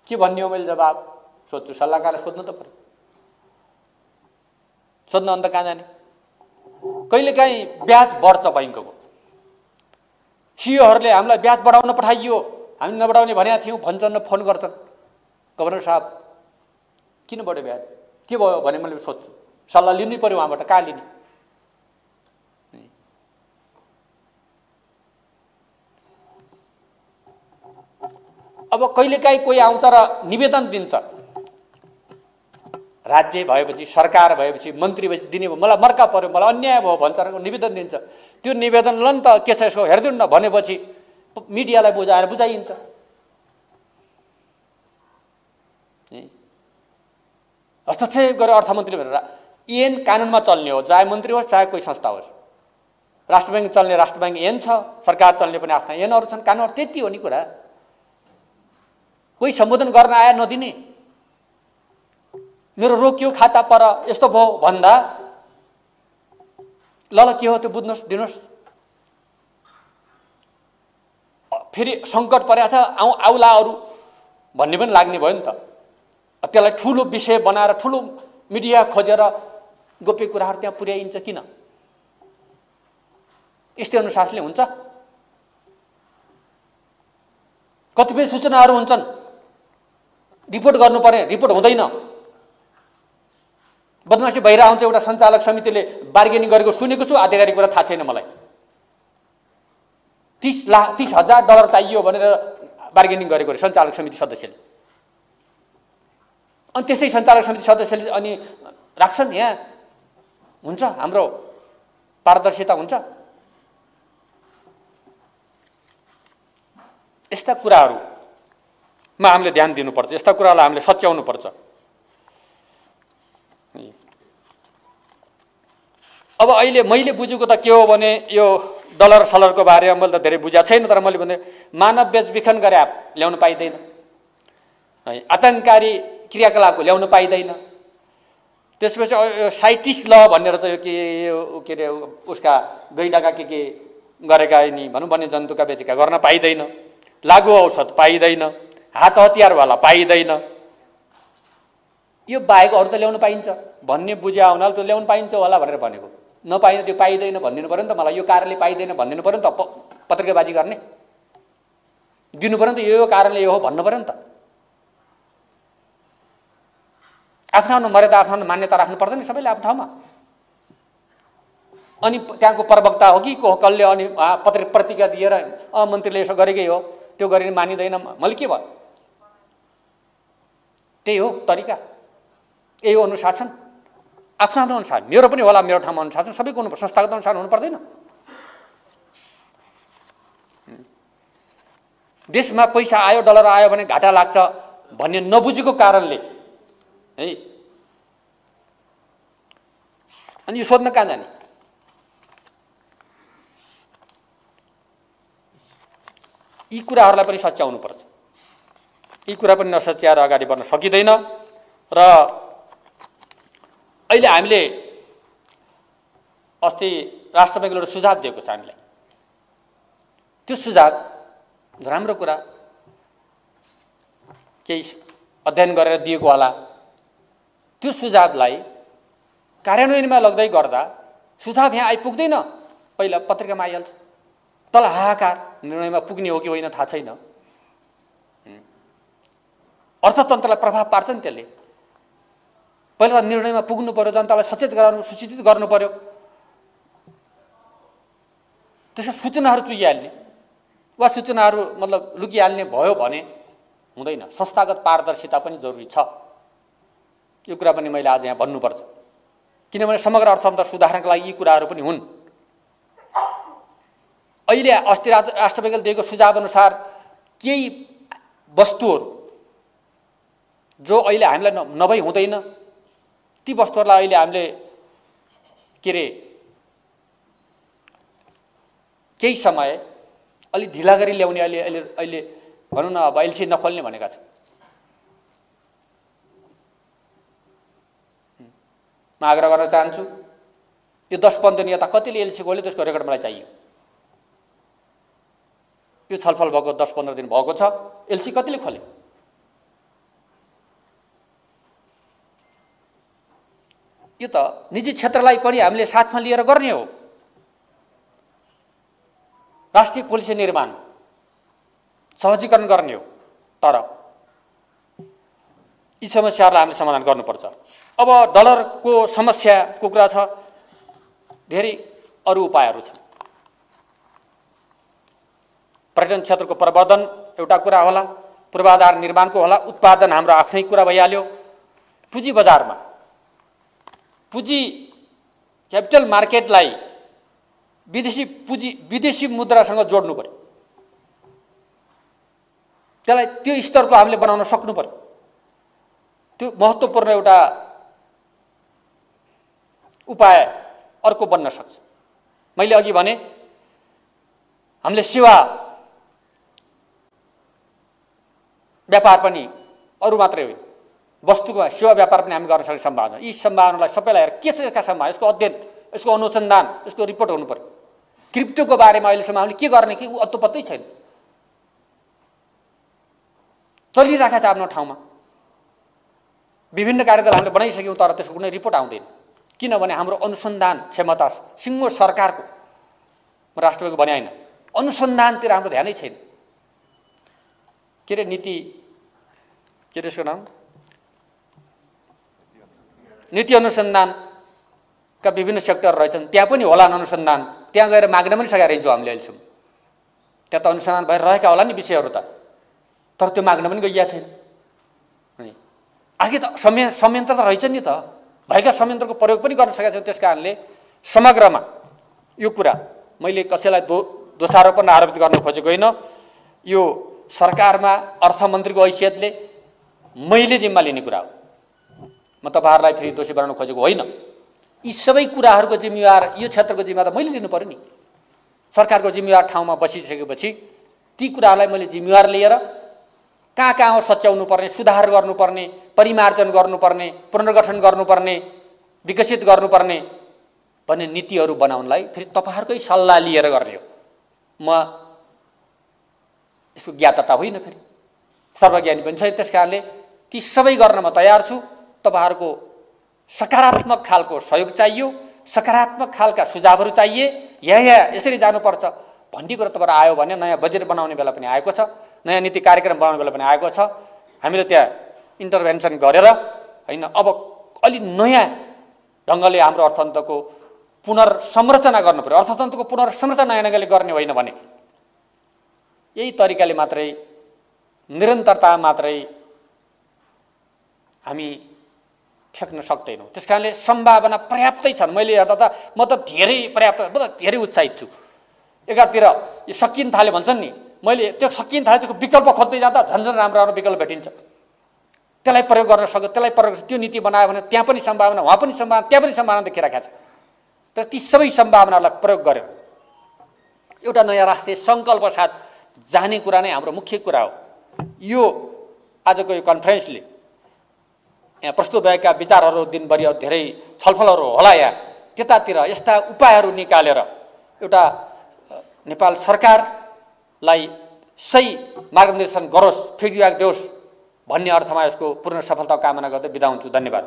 के भन्ने हो मैले जवाब सोध्छु। सल्लाहकारलाई सोध्नु त पर्यो, सोध्न अन्त कहाँ जाने। कहिलेकाहीँ ब्याज बढ्छ बैंकको, सिओहरूले हामीलाई ब्याज बढाउन पठाइयो, हामी नबढाउने भनेका थियौँ भन्छन्, फोन गर्छन्, गभर्नर साहब किन बढ्यो ब्याज, के भयो भने मैले सोध्छु। सल्लाह लिनै पर्यो उहाँबाट, कहाँ लिने। अब कहिलेकाहीँ कोही आउँछ र निवेदन दिन्छ, राज्य भएपछि, सरकार भएपछि, मन्त्री भएपछि दिने भयो, मलाई मर्का पर्यो, मलाई अन्याय भयो भन्छ र निवेदन दिन्छ। त्यो निवेदन ल नि त के छ यसो हेरिदिनु न भनेपछि मिडियालाई बुझाएर बुझाइन्छ। हस्तक्षेप गरेर अर्थमन्त्री भनेर ऐन कानुनमा चल्ने हो, चाहे मन्त्री होस् चाहे कोही संस्था होस्। राष्ट्र बैंक चल्ने राष्ट्र बैंक ऐन छ, सरकार चल्ने पनि आफ्ना ऐनहरू छन्, कानुनहरू त्यति हो नि कुरा। कोही सम्बोधन गर्न आए नदिने, मेरो रोकियो खाता पर यस्तो भयो भन्दा ल के हो त्यो बुझ्नुहोस् दिनुहोस्। फेरि सङ्कट परेको छ आउला अरू भन्ने पनि लाग्ने भयो नि त। त्यसलाई ठुलो विषय बनाएर ठुलो मिडिया खोजेर गोप्य कुराहरू त्यहाँ पुर्याइन्छ किन? यस्तै अनुशासनले हुन्छ? कतिपय सूचनाहरू हुन्छन् रिपोर्ट गर्नुपर्ने, रिपोर्ट हुँदैन। बदमासी भइरहेको हुन्छ, एउटा सञ्चालक समितिले बार्गेनिङ गरेको सुनेको छु, आधिकारिक कुरा थाहा छैन मलाई। 30,000 डलर चाहियो भनेर बार्गेनिङ गरेको अरे सञ्चालक समिति सदस्यले। अनि त्यसै सञ्चालक समिति सदस्यले अनि राख्छन्, यहाँ हुन्छ हाम्रो पारदर्शिता हुन्छ। यस्ता कुराहरूमा हामीले ध्यान दिनुपर्छ, यस्ता कुरालाई हामीले सच्याउनु पर्छ। अब अहिले मैले बुझेको त के हो भने यो डलर सलरको बारेमा मैले त धेरै बुझाएको छैन, तर मैले भने मानव बेचबिखन गरे ल्याउन पाइँदैन, आतङ्ककारी क्रियाकलापको ल्याउन पाइँदैन। त्यसपछि साइटिस ल भनेर चाहिँ के अरे उसका गैंडाका के गरेका नि भनौँ वन्यजन्तुका बेचेका गर्न पाइँदैन, लागु औषध पाइँदैन, हात हतियारवाला पाइँदैन। यो बाहेक अरू त ल्याउन पाइन्छ भन्ने बुझ्या हुनाले त्यो ल्याउन पाइन्छ होला भनेर भनेको। नपाइने त्यो पाइँदैन भनिदिनु पऱ्यो नि त मलाई, यो कारणले पाइँदैन भनिदिनु पऱ्यो नि त। पत्रिकाबाजी गर्ने दिनु पऱ्यो नि त, यो कारणले यो हो भन्नु पऱ्यो नि त। आफ्नो आफ्नो मर्यादा आफ्नो मान्यता राख्नु पर्दैन सबैले आफ्नो ठाउँमा। अनि त्यहाँको प्रवक्ता हो कि कसले अनि प्रतिक्रिया दिएर मन्त्रीले यसो गरेकै हो त्यो गरिने मानिँदैन, मैले के भयो? त्यही हो तरिका, यही हो अनुशासन। आफ्नो आफ्नो अनुसार, मेरो पनि होला मेरो ठाउँमा अनुशासन, सबैको हुनु, संस्थागत अनुसार हुनु पर्दैन। देशमा पैसा आयो डलर आयो भने घाटा लाग्छ भन्ने नबुझेको कारणले है। अनि यो सोध्न कहाँ जाने? यी कुराहरूलाई पनि सच्याउनु पर्छ। यी कुरा पनि नसच्याएर अगाडि बढ्न सकिँदैन। र अहिले हामीले अस्ति राष्ट्र बैंकले एउटा सुझाव दिएको छ हामीलाई। त्यो सुझाव राम्रो कुरा, केही अध्ययन गरेर दिएको होला। त्यो सुझावलाई कार्यान्वयनमा लग्दै गर्दा सुझाव यहाँ आइपुग्दैन, पहिला पत्रिकामा आइहाल्छ। तल हाहाकार, निर्णयमा पुग्ने हो कि होइन थाहा छैन। अर्थतन्त्रलाई प्रभाव पार्छ नि त्यसले। पहिला निर्णयमा पुग्नु पर्यो, जनतालाई सचेत गराउनु, सूचित गर्नु पर्यो। त्यसका सूचनाहरू चुइहाल्ने वा सूचनाहरू मतलब लुकिहाल्ने भयो भने हुँदैन। संस्थागत पारदर्शिता पनि जरुरी छ। यो कुरा पनि मैले आज यहाँ भन्नुपर्छ, किनभने समग्र अर्थतन्त्र सुधारका लागि यी कुराहरू पनि हुन्। अहिले अस्ति राष्ट्रपतिले दिएको सुझाव अनुसार केही वस्तुहरू जो अहिले हामीलाई नभई हुँदैन, ती वस्तुहरूलाई अहिले हामीले के अरे केही समय अलि ढिला गरी ल्याउने अहिले भनौँ न अब एलसी नखोल्ने भनेका छन्। म आग्रह गर्न चाहन्छु, यो 10-15 दिन यता कतिले एलसी खोल्यो त्यसको रेकर्ड मलाई चाहियो। यो छलफल भएको 10-15 दिन भएको छ, एलसी कतिले खोले? यो त निजी क्षेत्रलाई पनि हामीले साथमा लिएर गर्ने हो। राष्ट्रिय पोलिसी निर्माण सहजीकरण गर्ने हो। तर यी समस्याहरूलाई हामीले समाधान गर्नुपर्छ। अब डलरको समस्याको कुरा छ, धेरै अरू उपायहरू छन्। पर्यटन क्षेत्रको प्रवर्धन एउटा कुरा होला, पूर्वाधार निर्माणको होला, उत्पादन हाम्रो आफ्नै कुरा भइहाल्यो। पुँजी बजारमा पुँजी क्यापिटल मार्केटलाई विदेशी मुद्रासँग जोड्नु पर्यो। त्यसलाई त्यो स्तरको हामीले बनाउन सक्नु पर्यो। त्यो महत्त्वपूर्ण एउटा उपाय अर्को बन्न सक्छ। मैले अघि भने हामीले सेवा व्यापार पनि अरू मात्रै होइन, वस्तुको सेवा व्यापार पनि हामी गर्न सक्ने सम्भावना छ। यी सम्भावनालाई सबैलाई हेरेर के छ यसका सम्भावना, यसको अध्ययन, यसको अनुसन्धान, यसको रिपोर्ट हुनु पर्यो। क्रिप्टोको बारेमा अहिलेसम्म हामीले के गर्ने कि अत्तो पत्तै छैन। चलिरहेको छ आफ्नो ठाउँमा, विभिन्न कार्यदल हामीले बनाइसक्यौँ, तर त्यसको कुनै रिपोर्ट आउँदैन। किनभने हाम्रो अनुसन्धान क्षमता सिङ्गो सरकारको, राष्ट्रपतिको भने होइन, अनुसन्धानतिर हाम्रो ध्यानै छैन। के अरे नीति, के अरे यसको नाम, नीति अनुसन्धानका विभिन्न सेक्टर रहेछन्, त्यहाँ पनि होला अनुसन्धान। त्यहाँ गएर माग्न पनि सकेका रहन्छौँ हामीले अहिलेसम्म। त्यहाँ त अनुसन्धान भएर रहेका होला नि विषयहरू त, तर त्यो माग्न पनि गइया छैन। अनि आगे त संयन्त्र त रहेछ नि त, भएका संयन्त्रको प्रयोग पनि गर्न सकेका छौँ। त्यस कारणले समग्रमा यो कुरा मैले कसैलाई दोषारोपण आरोपित गर्न खोजेको होइन। यो सरकारमा अर्थमन्त्रीको हैसियतले मैले जिम्मा लिने कुरा हो। म तपाईहरुलाई फेरि दोषी बनाउन खोजेको होइन। यी सबै कुराहरूको जिम्मेवार, यो क्षेत्रको जिम्मेवार त मैले लिनु पर्यो नि। सरकारको जिम्मेवार ठाउँमा बसिसकेपछि ती कुराहरूलाई मैले जिम्मेवार लिएर कहाँ हो सच्याउनु पर्ने, सुधार गर्नुपर्ने, परिमार्जन गर्नुपर्ने, पुनर्गठन गर्नुपर्ने, विकसित गर्नुपर्ने भन्ने नीतिहरू बनाउनलाई फेरि तपाईहरुकै सल्लाह लिएर गर्ने हो। म यसको ज्ञाता त होइन, फेरि सर्वज्ञानी पनि छैन। त्यसकारणले ती सबै गर्न म तयार छु। तपाईहरुको सकारात्मक खालको सहयोग चाहियो, सकारात्मक खालका सुझावहरू चाहिए। यसरी जानुपर्छ भन्ने कुरा तपाईहरु आयो भने नयाँ बजेट बनाउने बेला पनि आएको छ, नयाँ नीति कार्यक्रम बनाउने बेला पनि आएको छ। हामीले त्यहाँ इन्टरभेन्सन गरेर हैन, अब अलि नयाँ ढङ्गले हाम्रो अर्थतन्त्रको पुनर्संरचना गर्नु पर्यो। अर्थतन्त्रको पुनर्संरचना नयाँ ढङ्गले गर्ने होइन भने यही तरिकाले मात्रै, निरन्तरता मात्रै हामी ठेक्न सक्दैनौँ। त्यसकारणले सम्भावना पर्याप्तै छन्। मैले हेर्दा त म त धेरै उत्साहित छु। एकातिर यो सकिन थाल्यो भन्छन् नि, मैले त्यो सकिन थाले त्यसको विकल्प खोज्दै जाँदा झन्झन राम्रो विकल्प भेटिन्छ। त्यसलाई प्रयोग गर्न सक्यो, त्यसलाई प्रयोग त्यो नीति बनायो भने त्यहाँ पनि सम्भावना, वहाँ पनि सम्भावना, त्यहाँ पनि सम्भावना देखिरहेको छ। तर ती सबै सम्भावनालाई प्रयोग गरेर एउटा नयाँ राष्ट्रिय सङ्कल्प साथ जाने कुरा नै हाम्रो मुख्य कुरा हो। यो आजको यो कन्फरेन्सले यहाँ प्रस्तुत भएका विचारहरू दिनभरि धेरै छलफलहरू होला, यहाँ त्यतातिर यस्ता उपायहरू निकालेर एउटा नेपाल सरकारलाई सही मार्गदर्शन गरोस्, फिडब्याक देओस् भन्ने अर्थमा यसको पूर्ण सफलता कामना गर्दै बिदा हुन्छु। धन्यवाद।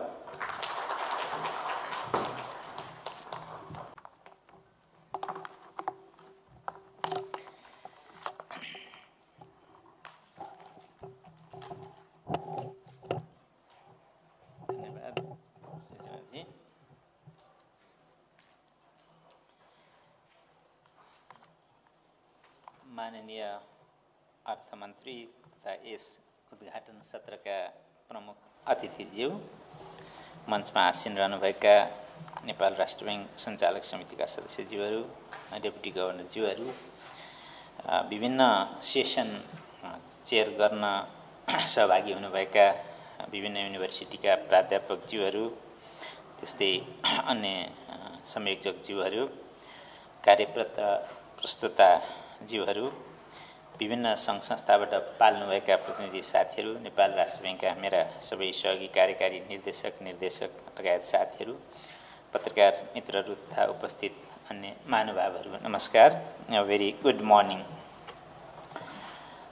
माननीय अर्थमन्त्री तथा यस उद्घाटन सत्रका प्रमुख अतिथिज्यू, मञ्चमा आसीन रहनुभएका नेपाल राष्ट्र ब्याङ्क सञ्चालक समितिका सदस्यज्यूहरू, डेपुटी गभर्नरज्यूहरू, विभिन्न सेसन चेयर गर्न सहभागी हुनुभएका विभिन्न युनिभर्सिटीका प्राध्यापकज्यूहरू, त्यस्तै अन्य संयोजकज्यूहरू, कार्यरत प्रस्तुताज्यूहरू, विभिन्न सङ्घ संस्थाबाट पाल्नुभएका प्रतिनिधि साथीहरू, नेपाल राष्ट्र ब्याङ्कका मेरा सबै सहयोगी कार्यकारी निर्देशक लगायत साथीहरू, पत्रकार मित्रहरू तथा उपस्थित अन्य महानुभावहरू, नमस्कार। Very good morning.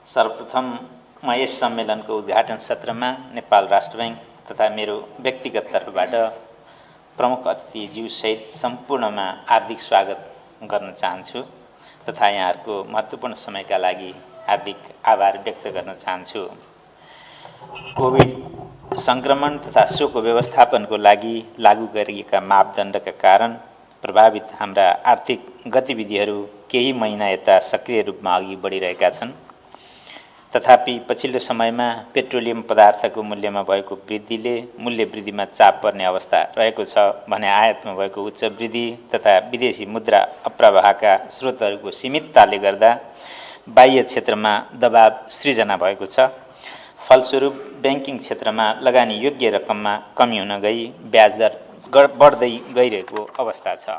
सर्वप्रथम म यस सम्मेलनको उद्घाटन सत्रमा नेपाल राष्ट्र ब्याङ्क तथा मेरो व्यक्तिगत तर्फबाट प्रमुख अतिथिज्यू सहित सम्पूर्णमा हार्दिक स्वागत गर्न चाहन्छु तथा यहाँहरूको महत्त्वपूर्ण समयका लागि हार्दिक आभार व्यक्त गर्न चाहन्छु। कोभिड सङ्क्रमण तथा सोको व्यवस्थापनको लागि लागू गरिएका मापदण्डका कारण प्रभावित हाम्रा आर्थिक गतिविधिहरू केही महिना यता सक्रिय रूपमा अघि बढिरहेका छन्। तथापि पछिल्लो समयमा पेट्रोलियम पदार्थको मूल्यमा भएको वृद्धिले मूल्य वृद्धिमा चाप पर्ने अवस्था रहेको छ भने आयातमा भएको उच्च वृद्धि तथा विदेशी मुद्रा अप्रवाहका स्रोतहरूको सीमितताले गर्दा बाह्य क्षेत्रमा दबाव सृजना भएको छ। फलस्वरूप ब्याङ्किङ क्षेत्रमा लगानी योग्य रकममा कमी हुन गई ब्याज दर बढ्दै गइरहेको अवस्था छ।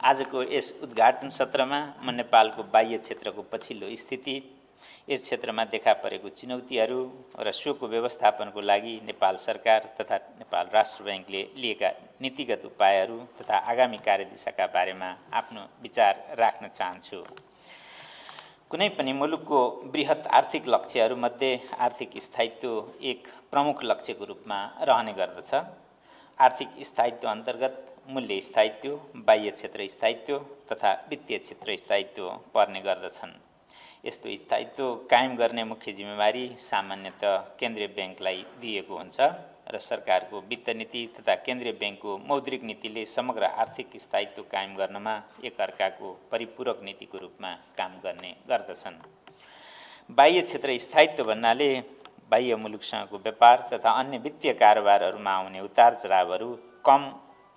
आजको यस उद्घाटन सत्रमा म नेपालको बाह्य क्षेत्रको पछिल्लो स्थिति, यस क्षेत्रमा देखा परेको चुनौतीहरू र सोको व्यवस्थापनको लागि नेपाल सरकार तथा नेपाल राष्ट्र ब्याङ्कले लिएका नीतिगत उपायहरू तथा आगामी कार्यदिशाका बारेमा आफ्नो विचार राख्न चाहन्छु। कुनै पनि मुलुकको बृहत आर्थिक लक्ष्यहरूमध्ये आर्थिक स्थायित्व एक प्रमुख लक्ष्यको रूपमा रहने गर्दछ। आर्थिक स्थायित्व अन्तर्गत मूल्य स्थायित्व, बाह्य क्षेत्र स्थायित्व तथा वित्तीय क्षेत्र स्थायित्व पर्ने गर्दछन्। यस्तो स्थायित्व कायम गर्ने मुख्य जिम्मेवारी सामान्यतः केन्द्रीय ब्याङ्कलाई दिएको हुन्छ र सरकारको वित्त नीति तथा केन्द्रीय ब्याङ्कको मौद्रिक नीतिले समग्र आर्थिक स्थायित्व कायम गर्नमा एकअर्काको परिपूरक नीतिको रूपमा काम गर्ने गर्दछन्। बाह्य क्षेत्र स्थायित्व भन्नाले बाह्य मुलुकसँगको व्यापार तथा अन्य वित्तीय कारोबारहरूमा आउने उतार चढावहरू कम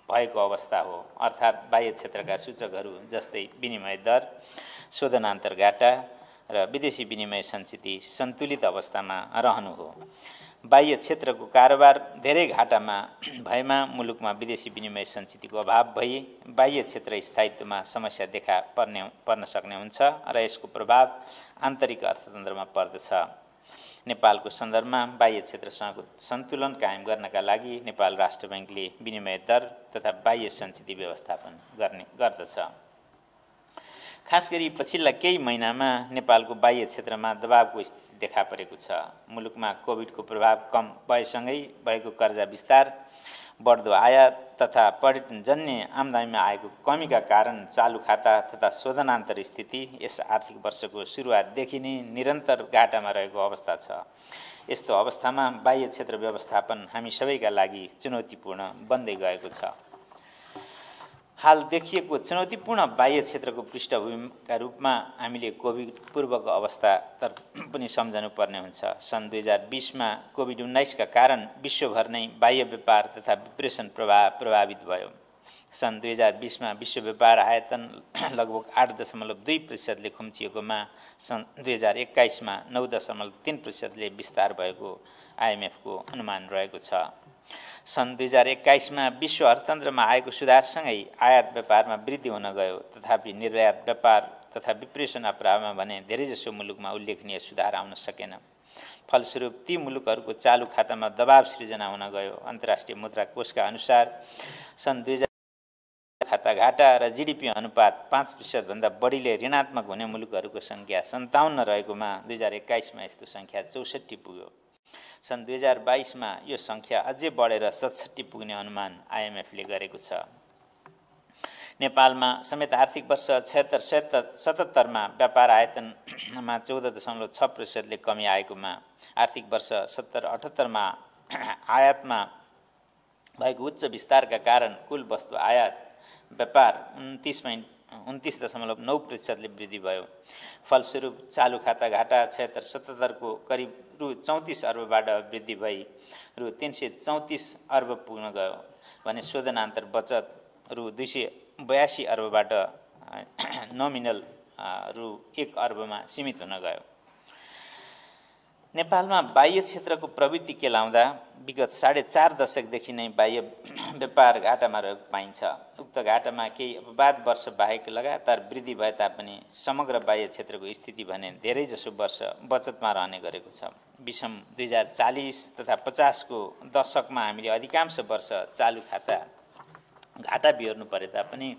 भएको अवस्था हो। अर्थात् बाह्य क्षेत्रका सूचकहरू जस्तै विनिमय दर, शोधनान्तर घाटा र विदेशी विनिमय सञ्चिति सन्तुलित अवस्थामा रहनु हो। बाह्य क्षेत्रको कारोबार धेरै घाटामा भएमा मुलुकमा विदेशी विनिमय सञ्चितिको अभाव भई बाह्य क्षेत्र स्थायित्वमा समस्या देखा पर्न सक्ने हुन्छ र यसको प्रभाव आन्तरिक अर्थतन्त्रमा पर्दछ। नेपालको सन्दर्भमा बाह्य क्षेत्रसँगको सन्तुलन कायम गर्नका लागि नेपाल राष्ट्र ब्याङ्कले विनिमय दर तथा बाह्य सञ्चिति व्यवस्थापन गर्ने गर्दछ। खास गरी पछिल्ला केही महिनामा नेपालको बाह्य क्षेत्रमा दबावको स्थिति देखा परेको छ। मुलुकमा कोभिडको प्रभाव कम भएसँगै भएको कर्जा विस्तार, बढ्दो आयात तथा पर्यटनजन्य आम्दानीमा आएको कमीका कारण चालु खाता तथा शोधनान्तर स्थिति यस आर्थिक वर्षको सुरुवातदेखि नै निरन्तर घाटामा रहेको अवस्था छ। यस्तो अवस्थामा बाह्य क्षेत्र व्यवस्थापन हामी सबैका लागि चुनौतीपूर्ण बन्दै गएको छ। हाल देखिएको चुनौतीपूर्ण बाह्य क्षेत्रको पृष्ठभूमिका रूपमा हामीले कोभिड पूर्वको अवस्था पनि सम्झनुपर्ने हुन्छ। सन् 2020मा कोभिड-19 का कारण विश्वभर नै बाह्य व्यापार तथा विप्रेषण प्रभावित भयो। सन् 2020मा विश्व व्यापार आयतन लगभग 8.2%ले खुम्चिएकोमा सन् 2021मा 9.3%ले विस्तार भएको आइएमएफको अनुमान रहेको छ। सन् 2021मा विश्व अर्थतन्त्रमा आएको सुधारसँगै आयात व्यापारमा वृद्धि हुन गयो, तथापि निर्यात व्यापार तथा विप्रेषण अप्रवाहमा भने धेरैजसो मुलुकमा उल्लेखनीय सुधार आउन सकेन। फलस्वरूप ती मुलुकहरूको चालु खातामा दबाव सृजना हुन गयो। अन्तर्राष्ट्रिय मुद्रा कोषका अनुसार सन् 2000 खाता घाटा र जीडीपी अनुपात 5% भन्दा बढीले ऋणात्मक हुने मुलुकहरूको सङ्ख्या 57 रहेकोमा 2021मा यस्तो सङ्ख्या 64 पुग्यो। सन् 2022मा यो सङ्ख्या अझै बढेर 67 पुग्ने अनुमान आइएमएफले गरेको छ। नेपालमा समेत आर्थिक वर्ष 76-77मा व्यापार आयतनमा 14.6%ले कमी आएकोमा आर्थिक वर्ष 77-78मा आयातमा भएको उच्च विस्तारका कारण कुल वस्तु आयात व्यापार 29.9% वृद्धि भयो। फलस्वरूप चालु खाता घाटा 76-77को करिब रु 34 अर्बबाट वृद्धि भई रु 334 अर्ब पुग्न गयो भने शोधनान्तर बचत रु 282 अर्बबाट नोमिनल रु 1 अर्बमा सीमित हुन गयो। नेपालमा बाह्य क्षेत्रको प्रवृत्ति केलाउँदा विगत 4.5 दशकदेखि नै बाह्य व्यापार घाटामा रहेको पाइन्छ। उक्त घाटामा केही अपवाद वर्ष बाहेक लगातार वृद्धि भए तापनि समग्र बाह्य क्षेत्रको स्थिति भने धेरैजसो वर्ष बचतमा रहने गरेको छ। विषम 2040 तथा 50को दशकमा हामीले अधिकांश वर्ष चालु खाता घाटा बिहोर्नु परे तापनि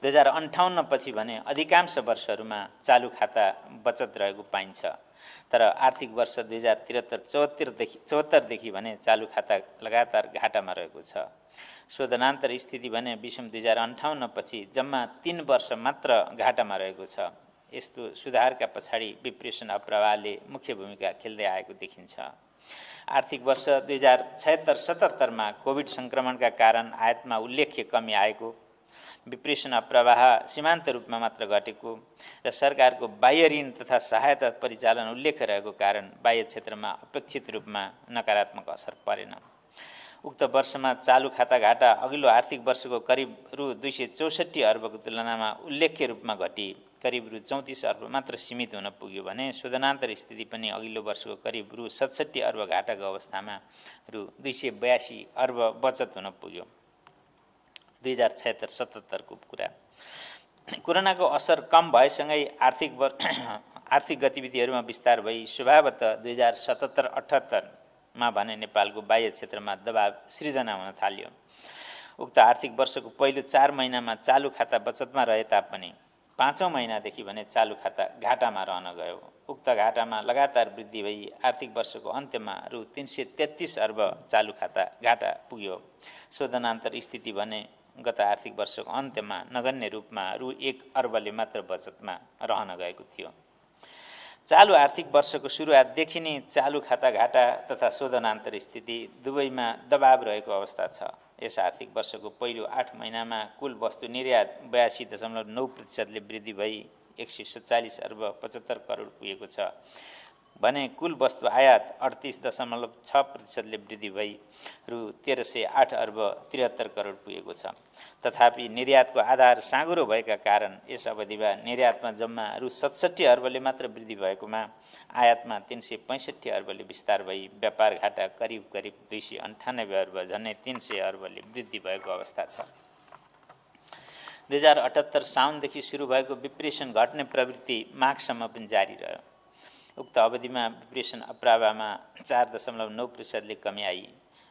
2058 पछि भने अधिकांश वर्षहरूमा चालु खाता बचत रहेको पाइन्छ। तर आर्थिक वर्ष 2073-74 देखि भने चालु खाता लगातार घाटामा रहेको छ। शोधनान्तर स्थिति भने विषम 2058 पछि जम्मा 3 वर्ष मात्र घाटामा रहेको छ। यस्तो सुधारका पछाडि विप्रेषण अप्रवाहले मुख्य भूमिका खेल्दै आएको देखिन्छ। आर्थिक वर्ष 2076-77 कोभिड सङ्क्रमणका कारण आयातमा उल्लेख्य कमी आएको, विप्रेषण अप्रवाह सीमान्त रूपमा मात्र घटेको र सरकारको बाह्य ऋण तथा सहायता परिचालन उल्लेख रहेको कारण बाह्य क्षेत्रमा अपेक्षित रूपमा नकारात्मक असर परेन। उक्त वर्षमा चालु खाता घाटा अघिल्लो आर्थिक वर्षको करिब रु 264 अर्बको तुलनामा उल्लेख्य रूपमा घटी करिब रु 34 अर्ब मात्र सीमित हुन पुग्यो भने शोधनान्तर स्थिति पनि अघिल्लो वर्षको करिब रु 67 अर्ब घाटाको अवस्थामा रु 282 अर्ब बचत हुन पुग्यो। 2076-77 को कुरा। कोरोनाको असर कम भएसँगै आर्थिक गतिविधिहरूमा विस्तार भई स्वभावतः 2077-78 मा भने नेपालको बाह्य क्षेत्रमा दबाव सृजना हुन थाल्यो। उक्त आर्थिक वर्षको पहिलो 4 महिनामा चालु खाता बचतमा रहे तापनि 5औं महिनादेखि भने चालु खाता घाटामा रहन गयो। उक्त घाटामा लगातार वृद्धि भई आर्थिक वर्षको अन्त्यमा रु 333 अर्ब चालु खाता घाटा पुग्यो। शोधनान्तर स्थिति भने गत आर्थिक वर्षको अन्त्यमा नगण्य रूपमा रु 1 अर्बले मात्र बचतमा रहन गएको थियो। चालु आर्थिक वर्षको सुरुवातदेखि नै चालु खाता घाटा तथा शोधनान्तर स्थिति दुवैमा दबाव रहेको अवस्था छ। यस आर्थिक वर्षको पहिलो 8 महिनामा कुल वस्तु निर्यात 82.9%ले वृद्धि भई 147 अर्ब 75 करोड पुगेको छ भने कुल वस्तु आयात 38.6%ले वृद्धि भई रु 1308 अर्ब 73 करोड पुगेको छ। तथापि निर्यातको आधार साँघुरो भएका कारण यस अवधिमा निर्यातमा जम्मा रु 67 अर्बले मात्र वृद्धि भएकोमा आयातमा 365 अर्बले विस्तार भई व्यापार घाटा करिब 298 अर्ब झन्डै 300 अर्बले वृद्धि भएको अवस्था छ। 2078 साउनदेखि सुरु भएको विप्रेषण घट्ने प्रवृत्ति माघसम्म पनि जारी रह्यो। उक्त अवधिमा विप्रेषण अप्रवाहमा 4.9%ले कमी आई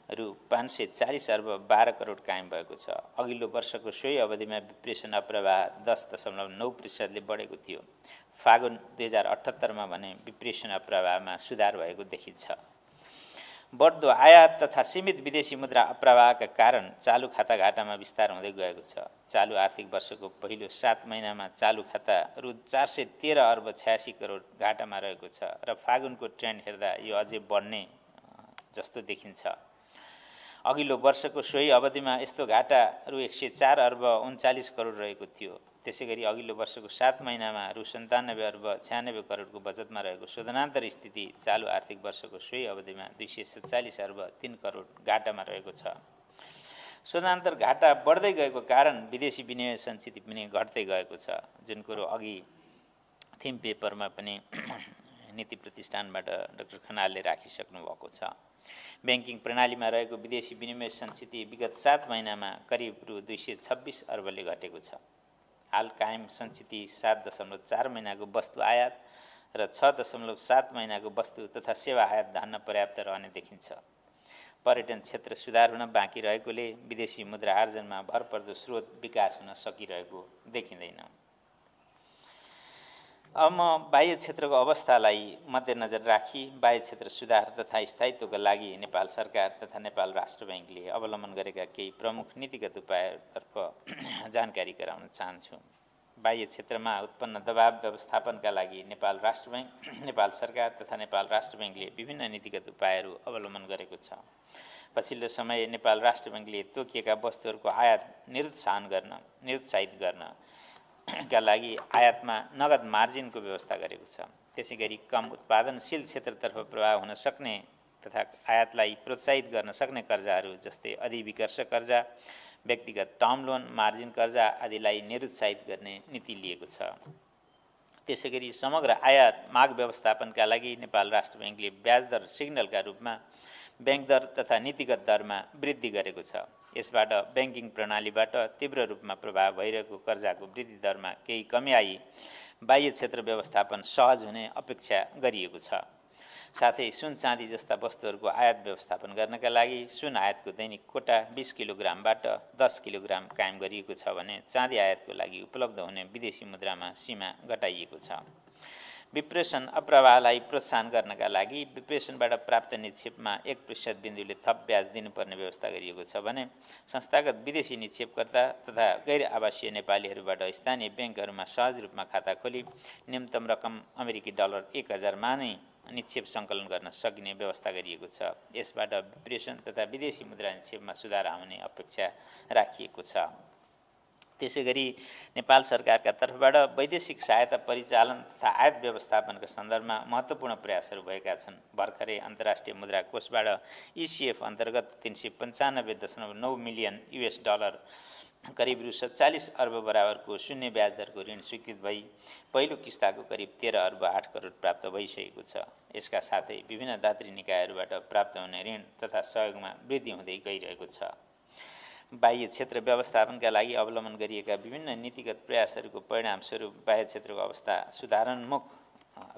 रु 540 अर्ब 12 करोड कायम भएको छ। अघिल्लो वर्षको सोही अवधिमा विप्रेषण अप्रवाह 10.9%ले बढेको थियो। फागुन 2078 मा भने विप्रेषण अप्रवाहमा सुधार भएको देखिन्छ। बढ्दो आयात तथा सीमित विदेशी मुद्रा अप्रवाहका कारण चालु खाता घाटामा विस्तार हुँदै गएको छ। चालु आर्थिक वर्षको पहिलो 7 महिनामा चालु खाता रु 413 अर्ब 86 करोड घाटामा रहेको छ र फागुनको ट्रेन्ड हेर्दा यो अझै बढ्ने जस्तो देखिन्छ। अघिल्लो वर्षको सोही अवधिमा यस्तो घाटा रु 104 अर्ब 39 करोड रहेको थियो। त्यसैगरी अघिल्लो वर्षको 7 महिनामा रु 97 अर्ब 96 करोडको बचतमा रहेको शोधनान्तर स्थिति चालु आर्थिक वर्षको सोही अवधिमा 247 अर्ब 3 करोड घाटामा रहेको छ। शोधनान्तर घाटा बढ्दै गएको कारण विदेशी विनिमय सञ्चित पनि घट्दै गएको छ, जुन कुरो अघि थिम पेपरमा पनि नीति प्रतिष्ठानबाट डाक्टर खनालले राखिसक्नु भएको छ। ब्याङ्किङ प्रणालीमा रहेको विदेशी विनिमय सञ्चित विगत 7 महिनामा करिब रु 226 अर्बले घटेको छ। हाल कायम सञ्चित 7.4 महिनाको वस्तु आयात र 6.7 महिनाको वस्तु तथा सेवा आयात धान्न पर्याप्त रहने देखिन्छ। पर्यटन क्षेत्र सुधार हुन बाँकी रहेकोले विदेशी मुद्रा आर्जनमा भरपर्दो स्रोत विकास हुन सकिरहेको देखिँदैन। अब म बाह्य क्षेत्रको अवस्थालाई मध्यनजर राखी बाह्य क्षेत्र सुधार तथा स्थायित्वका लागि नेपाल सरकार तथा नेपाल राष्ट्र ब्याङ्कले अवलम्बन गरेका केही प्रमुख नीतिगत उपायतर्फ जानकारी गराउन चाहन्छु। बाह्य क्षेत्रमा उत्पन्न दबाव व्यवस्थापनका लागि नेपाल राष्ट्र ब्याङ्क, नेपाल सरकार तथा नेपाल राष्ट्र ब्याङ्कले विभिन्न नीतिगत उपायहरू अवलम्बन गरेको छ। पछिल्लो समय नेपाल राष्ट्र ब्याङ्कले तोकिएका वस्तुहरूको आयात निरुत्साहित गर्न का लागि आयातमा नगद मार्जिनको व्यवस्था गरेको छ। त्यसै गरी कम उत्पादनशील क्षेत्रतर्फ प्रभाव हुन सक्ने तथा आयातलाई प्रोत्साहित गर्न सक्ने कर्जाहरू जस्तै अधिविकर्ष कर्जा, व्यक्तिगत टर्म लोन, मार्जिन कर्जा आदिलाई निरुत्साहित गर्ने नीति लिएको छ। त्यसै गरी समग्र आयात माग व्यवस्थापनका लागि नेपाल राष्ट्र बैंकले ब्याज दर सिग्नलका रूपमा बैंक दर तथा नीतिगत दरमा वृद्धि गरेको छ। यसबाट बैंकिङ प्रणालीबाट तीव्र रूपमा प्रभाव भइरहेको कर्जाको वृद्धि दरमा केही कमी आई बाह्य क्षेत्र व्यवस्थापन सहज हुने अपेक्षा गरिएको छ। साथै सुन चाँदी जस्ता वस्तुहरूको आयात व्यवस्थापन गर्नका लागि सुन आयातको दैनिक कोटा 20 किलोग्रामबाट 10 किलोग्राम कायम गरिएको छ भने चाँदी आयातको लागि उपलब्ध हुने विदेशी मुद्रामा सीमा घटाइएको छ। विप्रेषण अप्रवाहलाई प्रोत्साहन गर्नका लागि विप्रेषणबाट प्राप्त निक्षेपमा 1% बिन्दुले थप ब्याज दिनुपर्ने व्यवस्था गरिएको छ भने संस्थागत विदेशी निक्षेपकर्ता तथा गैर आवासीय नेपालीहरूबाट स्थानीय बैंकहरूमा सहज रूपमा खाता खोली न्यूनतम रकम अमेरिकी डलर 1000 मा नै निक्षेप सङ्कलन गर्न सकिने व्यवस्था गरिएको छ। यसबाट विप्रेषण तथा विदेशी मुद्रा निक्षेपमा सुधार आउने अपेक्षा राखिएको छ। त्यसै गरी नेपाल सरकारका तर्फबाट वैदेशिक सहायता परिचालन तथा आयात व्यवस्थापनका सन्दर्भमा महत्त्वपूर्ण प्रयासहरू भएका छन्। भर्खरै अन्तर्राष्ट्रिय मुद्रा कोषबाट ECF अन्तर्गत 395.9 मिलियन US डलर करिब रु 47 अर्ब बराबरको शून्य ब्याज दरको ऋण स्वीकृत भई पहिलो किस्ताको करिब 13 अर्ब 8 करोड प्राप्त भइसकेको छ। यसका साथै विभिन्न दात्री निकायहरूबाट प्राप्त हुने ऋण तथा सहयोगमा वृद्धि हुँदै गइरहेको छ। बाह्य क्षेत्र व्यवस्थापनका लागि अवलम्बन गरिएका विभिन्न नीतिगत प्रयासहरूको परिणामस्वरूप बाह्य क्षेत्रको अवस्था सुधारोन्मुख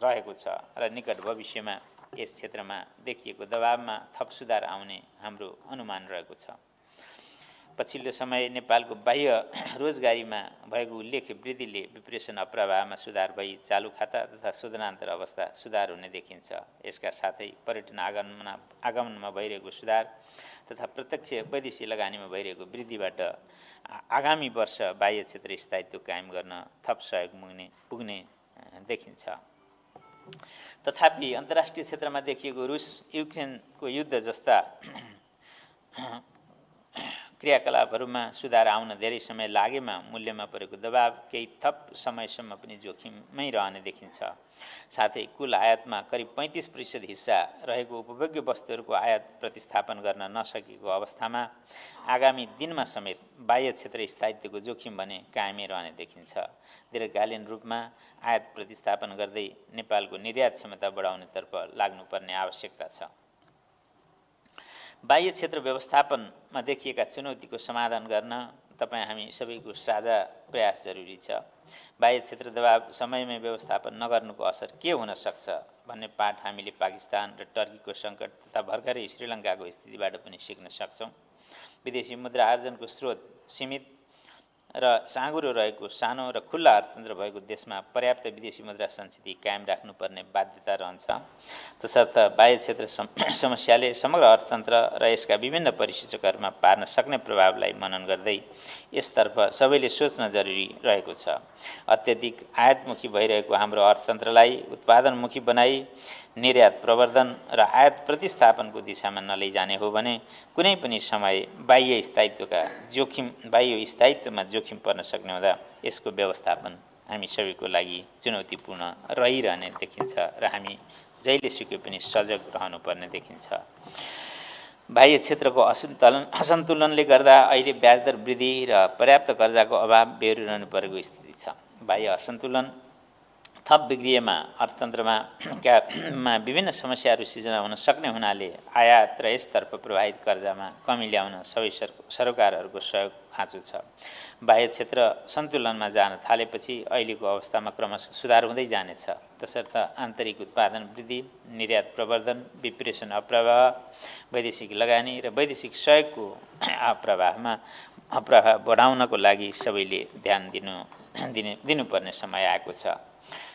रहेको छ र निकट भविष्यमा यस क्षेत्रमा देखिएको दबावमा थप सुधार आउने हाम्रो अनुमान रहेको छ। पछिल्लो समय नेपालको बाह्य रोजगारीमा भएको उल्लेख्य वृद्धिले विप्रेषण अप्रवाहमा सुधार भई चालु खाता तथा शोधनान्तर अवस्था सुधार हुने देखिन्छ। यसका साथै पर्यटन आगमनमा भइरहेको सुधार तथा प्रत्यक्ष वैदेशिक लगानीमा भइरहेको वृद्धिबाट आगामी वर्ष बाह्य क्षेत्र स्थायित्व कायम गर्न थप सहयोग पुग्ने देखिन्छ। तथापि अन्तर्राष्ट्रिय क्षेत्रमा देखिएको रुस युक्रेनको युद्ध जस्ता क्रियाकलापहरूमा सुधार आउन धेरै समय लागेमा मूल्यमा परेको दबाव केही थप समयसम्म पनि जोखिममै रहने देखिन्छ। साथै कुल आयातमा करिब 35% हिस्सा रहेको उपभोग्य वस्तुहरूको आयात प्रतिस्थापन गर्न नसकेको अवस्थामा आगामी दिनमा समेत बाह्य क्षेत्र स्थायित्वको जोखिम भने कायमै रहने देखिन्छ। दीर्घकालीन रूपमा आयात प्रतिस्थापन गर्दै नेपालको निर्यात क्षमता बढाउनेतर्फ लाग्नुपर्ने आवश्यकता छ। बाह्य क्षेत्र व्यवस्थापनमा देखिएका चुनौतीको समाधान गर्न तपाईँ हामी सबैको साझा प्रयास जरुरी छ। बाह्य क्षेत्र दबाव समयमै व्यवस्थापन नगर्नुको असर के हुन सक्छ भन्ने पाठ हामीले पाकिस्तान र टर्कीको सङ्कट तथा भर्खरै श्रीलङ्काको स्थितिबाट पनि सिक्न सक्छौँ। विदेशी मुद्रा आर्जनको स्रोत सीमित र साँघुरो रहेको सानो र खुल्ला अर्थतन्त्र भएको देशमा पर्याप्त विदेशी मुद्रा सञ्चिति कायम राख्नुपर्ने बाध्यता रहन्छ। तसर्थ बाह्य क्षेत्र समस्याले समग्र अर्थतन्त्र र यसका विभिन्न परिसूचकहरूमा पार्न सक्ने प्रभावलाई मनन गर्दै यसतर्फ सबैले सोच्न जरुरी रहेको छ। अत्यधिक आयातमुखी भइरहेको हाम्रो अर्थतन्त्रलाई उत्पादनमुखी बनाई निर्यात प्रवर्धन र आयात प्रतिस्थापनको दिशामा नलैजाने हो भने कुनै पनि समय बाह्य स्थायित्वमा जोखिम पर्न सक्ने हुँदा यसको व्यवस्थापन हामी सबैको लागि चुनौतीपूर्ण रहिरहने देखिन्छ र हामी जहिले सुकै पनि सजग रहनुपर्ने देखिन्छ। बाह्य क्षेत्रको असन्तुलनले गर्दा अहिले ब्याजदर वृद्धि र पर्याप्त कर्जाको अभाव बेहोरिरहनु परेको स्थिति छ। बाह्य असन्तुलन थप बिग्रिएमा अर्थतन्त्रमा विभिन्न समस्याहरू सिर्जना हुन सक्ने हुनाले आयात र यसतर्फ प्रवाहित कर्जामा कमी ल्याउन सबै सरकारहरूको सहयोग खाँचो छ। बाह्य क्षेत्र सन्तुलनमा जान थालेपछि अहिलेको अवस्थामा क्रमशः सुधार हुँदै जानेछ। तसर्थ आन्तरिक उत्पादन वृद्धि, निर्यात प्रवर्धन, विप्रेषण अप्रवाह, वैदेशिक लगानी र वैदेशिक सहयोगको अप्रवाह बढाउनको लागि सबैले ध्यान दिनुपर्ने समय आएको छ।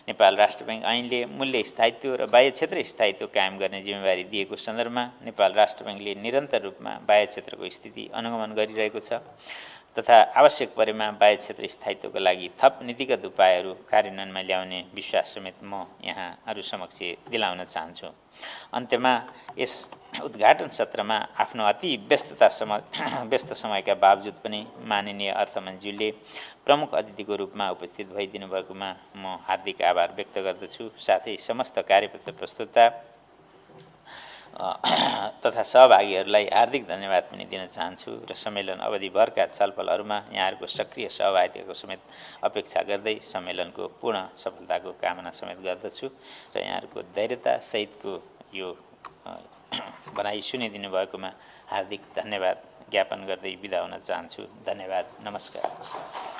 नेपाल राष्ट्र बैंक ऐनले मूल्य स्थायित्व र बाह्य क्षेत्र स्थायित्व कायम गर्ने जिम्मेवारी दिएको सन्दर्भमा नेपाल राष्ट्र बैंकले निरन्तर रूपमा बाह्य क्षेत्रको स्थिति अनुगमन गरिरहेको छ तथा आवश्यक परेमा बाह्य क्षेत्र स्थायित्वको लागि थप नीतिगत उपायहरू कार्यान्वयनमा ल्याउने विश्वास समेत म यहाँहरू समक्ष दिलाउन चाहन्छु। अन्त्यमा यस उद्घाटन सत्रमा आफ्नो अति व्यस्त समयका बावजुद पनि माननीय अर्थमन्त्रीज्यूले प्रमुख अतिथिको रूपमा उपस्थित भइदिनु भएकोमा म हार्दिक आभार व्यक्त गर्दछु। साथै समस्त कार्यपत्र प्रस्तुतता तथा सहभागीहरूलाई हार्दिक धन्यवाद पनि दिन चाहन्छु र सम्मेलन अवधिभरका छलफलहरूमा यहाँहरूको सक्रिय सहभागिताको समेत अपेक्षा गर्दै सम्मेलनको पूर्ण सफलताको कामना समेत गर्दछु र यहाँहरूको धैर्यता सहितको यो भनाइ सुनिदिनु भएकोमा हार्दिक धन्यवाद ज्ञापन गर्दै बिदा हुन चाहन्छु। धन्यवाद। नमस्कार।